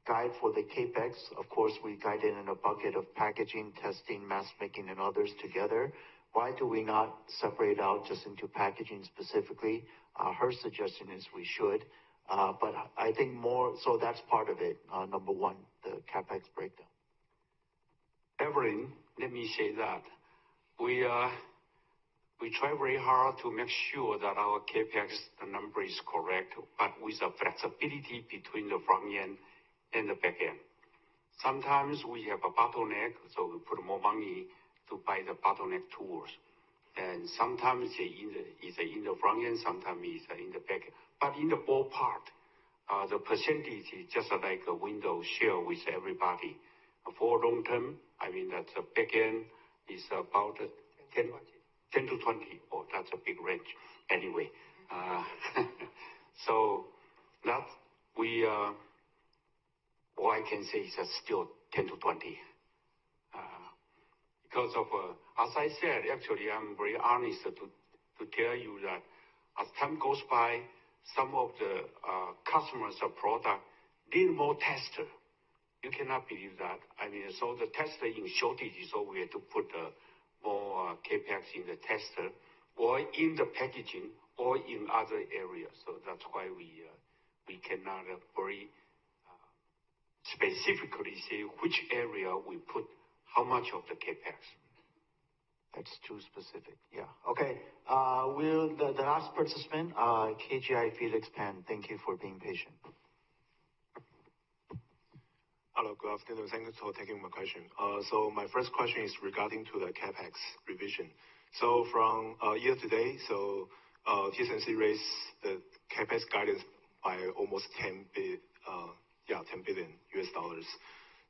guide for the CAPEX, of course, we guide it in a bucket of packaging, testing, mask making, and others together. Why do we not separate out just into packaging specifically? Her suggestion is we should, but I think more, so that's part of it, number one, the CAPEX breakdown. Evelyn, let me say that we try very hard to make sure that our CAPEX number is correct, but with a flexibility between the front end and the back end. Sometimes we have a bottleneck, so we put more money to buy the bottleneck tools. And sometimes it's in the front end, sometimes it's in the back end. But in the ballpark, the percentage is just like a window share with everybody. For long term, I mean that the back end is about 10 to 20. Oh, that's a big range. Anyway, so that we, all I can say is still 10 to 20. Because of, as I said, actually, I'm very honest to tell you that as time goes by, some of the customers' product need more tester. You cannot believe that. I mean, so the tester in shortage, so we have to put more capex in the tester, or in the packaging, or in other areas. So that's why we cannot very specifically say which area we put how much of the capex. That's too specific. Yeah. Okay. The last participant, KGI Felix Pan. Thank you for being patient. Hello, good afternoon. Thank you for taking my question. So my first question is regarding to the capex revision. So from year to date, so TSMC raised the capex guidance by almost $10 billion US dollars.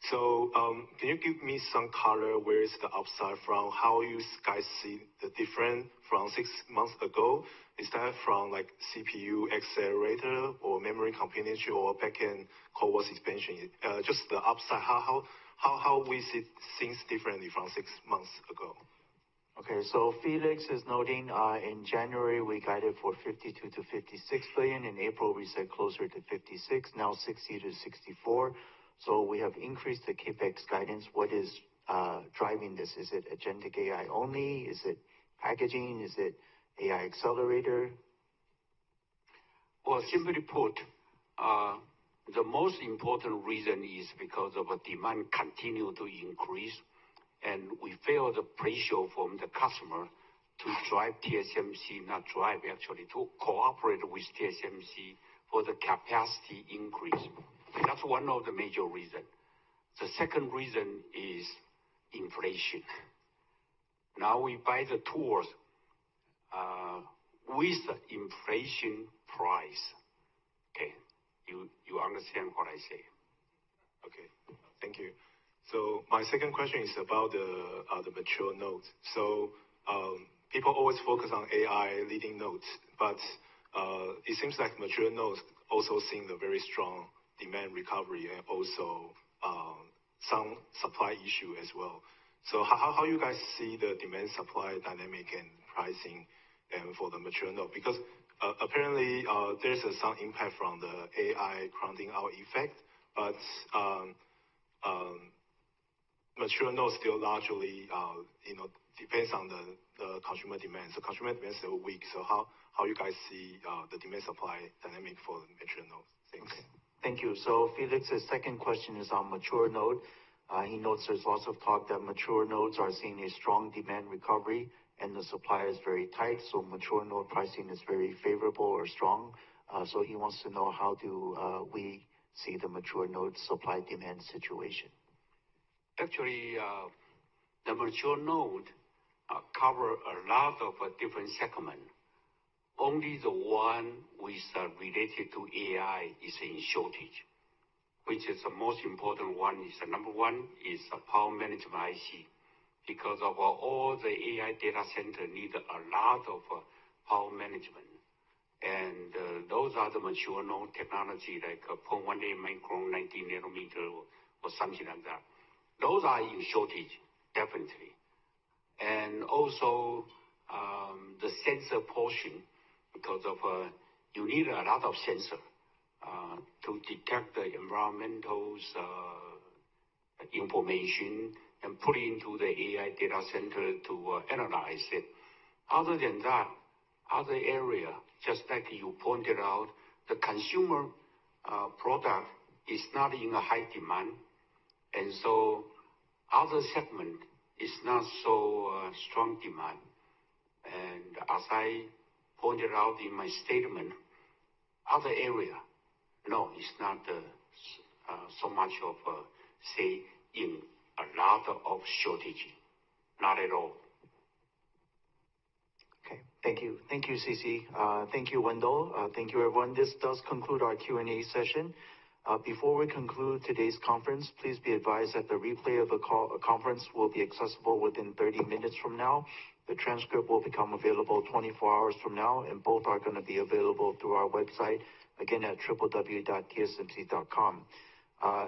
So can you give me some color where is the upside from? How you guys see the difference from 6 months ago? Is that from like CPU accelerator or memory companionship or backend CoWoS expansion? Just the upside. How we see things differently from 6 months ago? Okay, so Felix is noting in January we guided for 52 to 56 billion. In April we said closer to 56. Now 60 to 64. So we have increased the capex guidance. What is driving this? Is it agentic AI only? Is it packaging? Is it AI accelerator? Well, simply put, the most important reason is because of a demand continue to increase, and we feel the pressure from the customer to drive TSMC, not drive actually, to cooperate with TSMC for the capacity increase. That's one of the major reasons. The second reason is inflation. Now we buy the tools with the inflation price. Okay, you understand what I say? Okay, thank you. So my second question is about the mature nodes. So people always focus on AI leading nodes, but it seems like mature nodes also seeing the very strong demand recovery and also some supply issue as well. So how you guys see the demand supply dynamic and pricing and for the mature node? Because apparently there's some impact from the AI crowding out effect, but mature nodes still largely depends on the consumer demand. So consumer demand is still weak. So how you guys see the demand supply dynamic for the mature nodes? Thanks. Okay. Thank you. So Felix's second question is on mature node. He notes there's lots of talk that mature nodes are seeing a strong demand recovery and the supply is very tight. So mature node pricing is very favorable or strong. So he wants to know how do we see the mature node supply demand situation. Actually, the mature node cover a lot of different segments. Only the one with related to AI is in shortage, which is the most important one. Is number one is power management IC, because of all the AI data center need a lot of power management, and those are the mature node technology like 0.18 micron, 19 nanometer, or something like that. Those are in shortage, definitely, and also the sensor portion. Because of you need a lot of sensor to detect the environmental information and put it into the AI data center to analyze it. Other than that, other area, just like you pointed out, the consumer product is not in a high demand, and so other segment is not so strong demand. And as I pointed out in my statement, other area, no, it's not so much of, say, in a lot of shortage. not at all. Okay, thank you. Thank you, CC. Thank you, Wendell. Thank you, everyone. This does conclude our Q&A session. Before we conclude today's conference, please be advised that the replay of the conference will be accessible within 30 minutes from now. The transcript will become available 24 hours from now, and both are going to be available through our website, again at www.tsmc.com.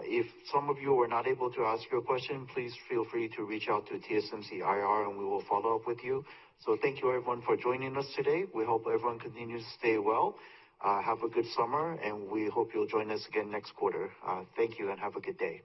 If some of you were not able to ask your question, please feel free to reach out to TSMC IR and we will follow up with you. So thank you, everyone, for joining us today. We hope everyone continues to stay well. Have a good summer, and we hope you'll join us again next quarter. Thank you and have a good day.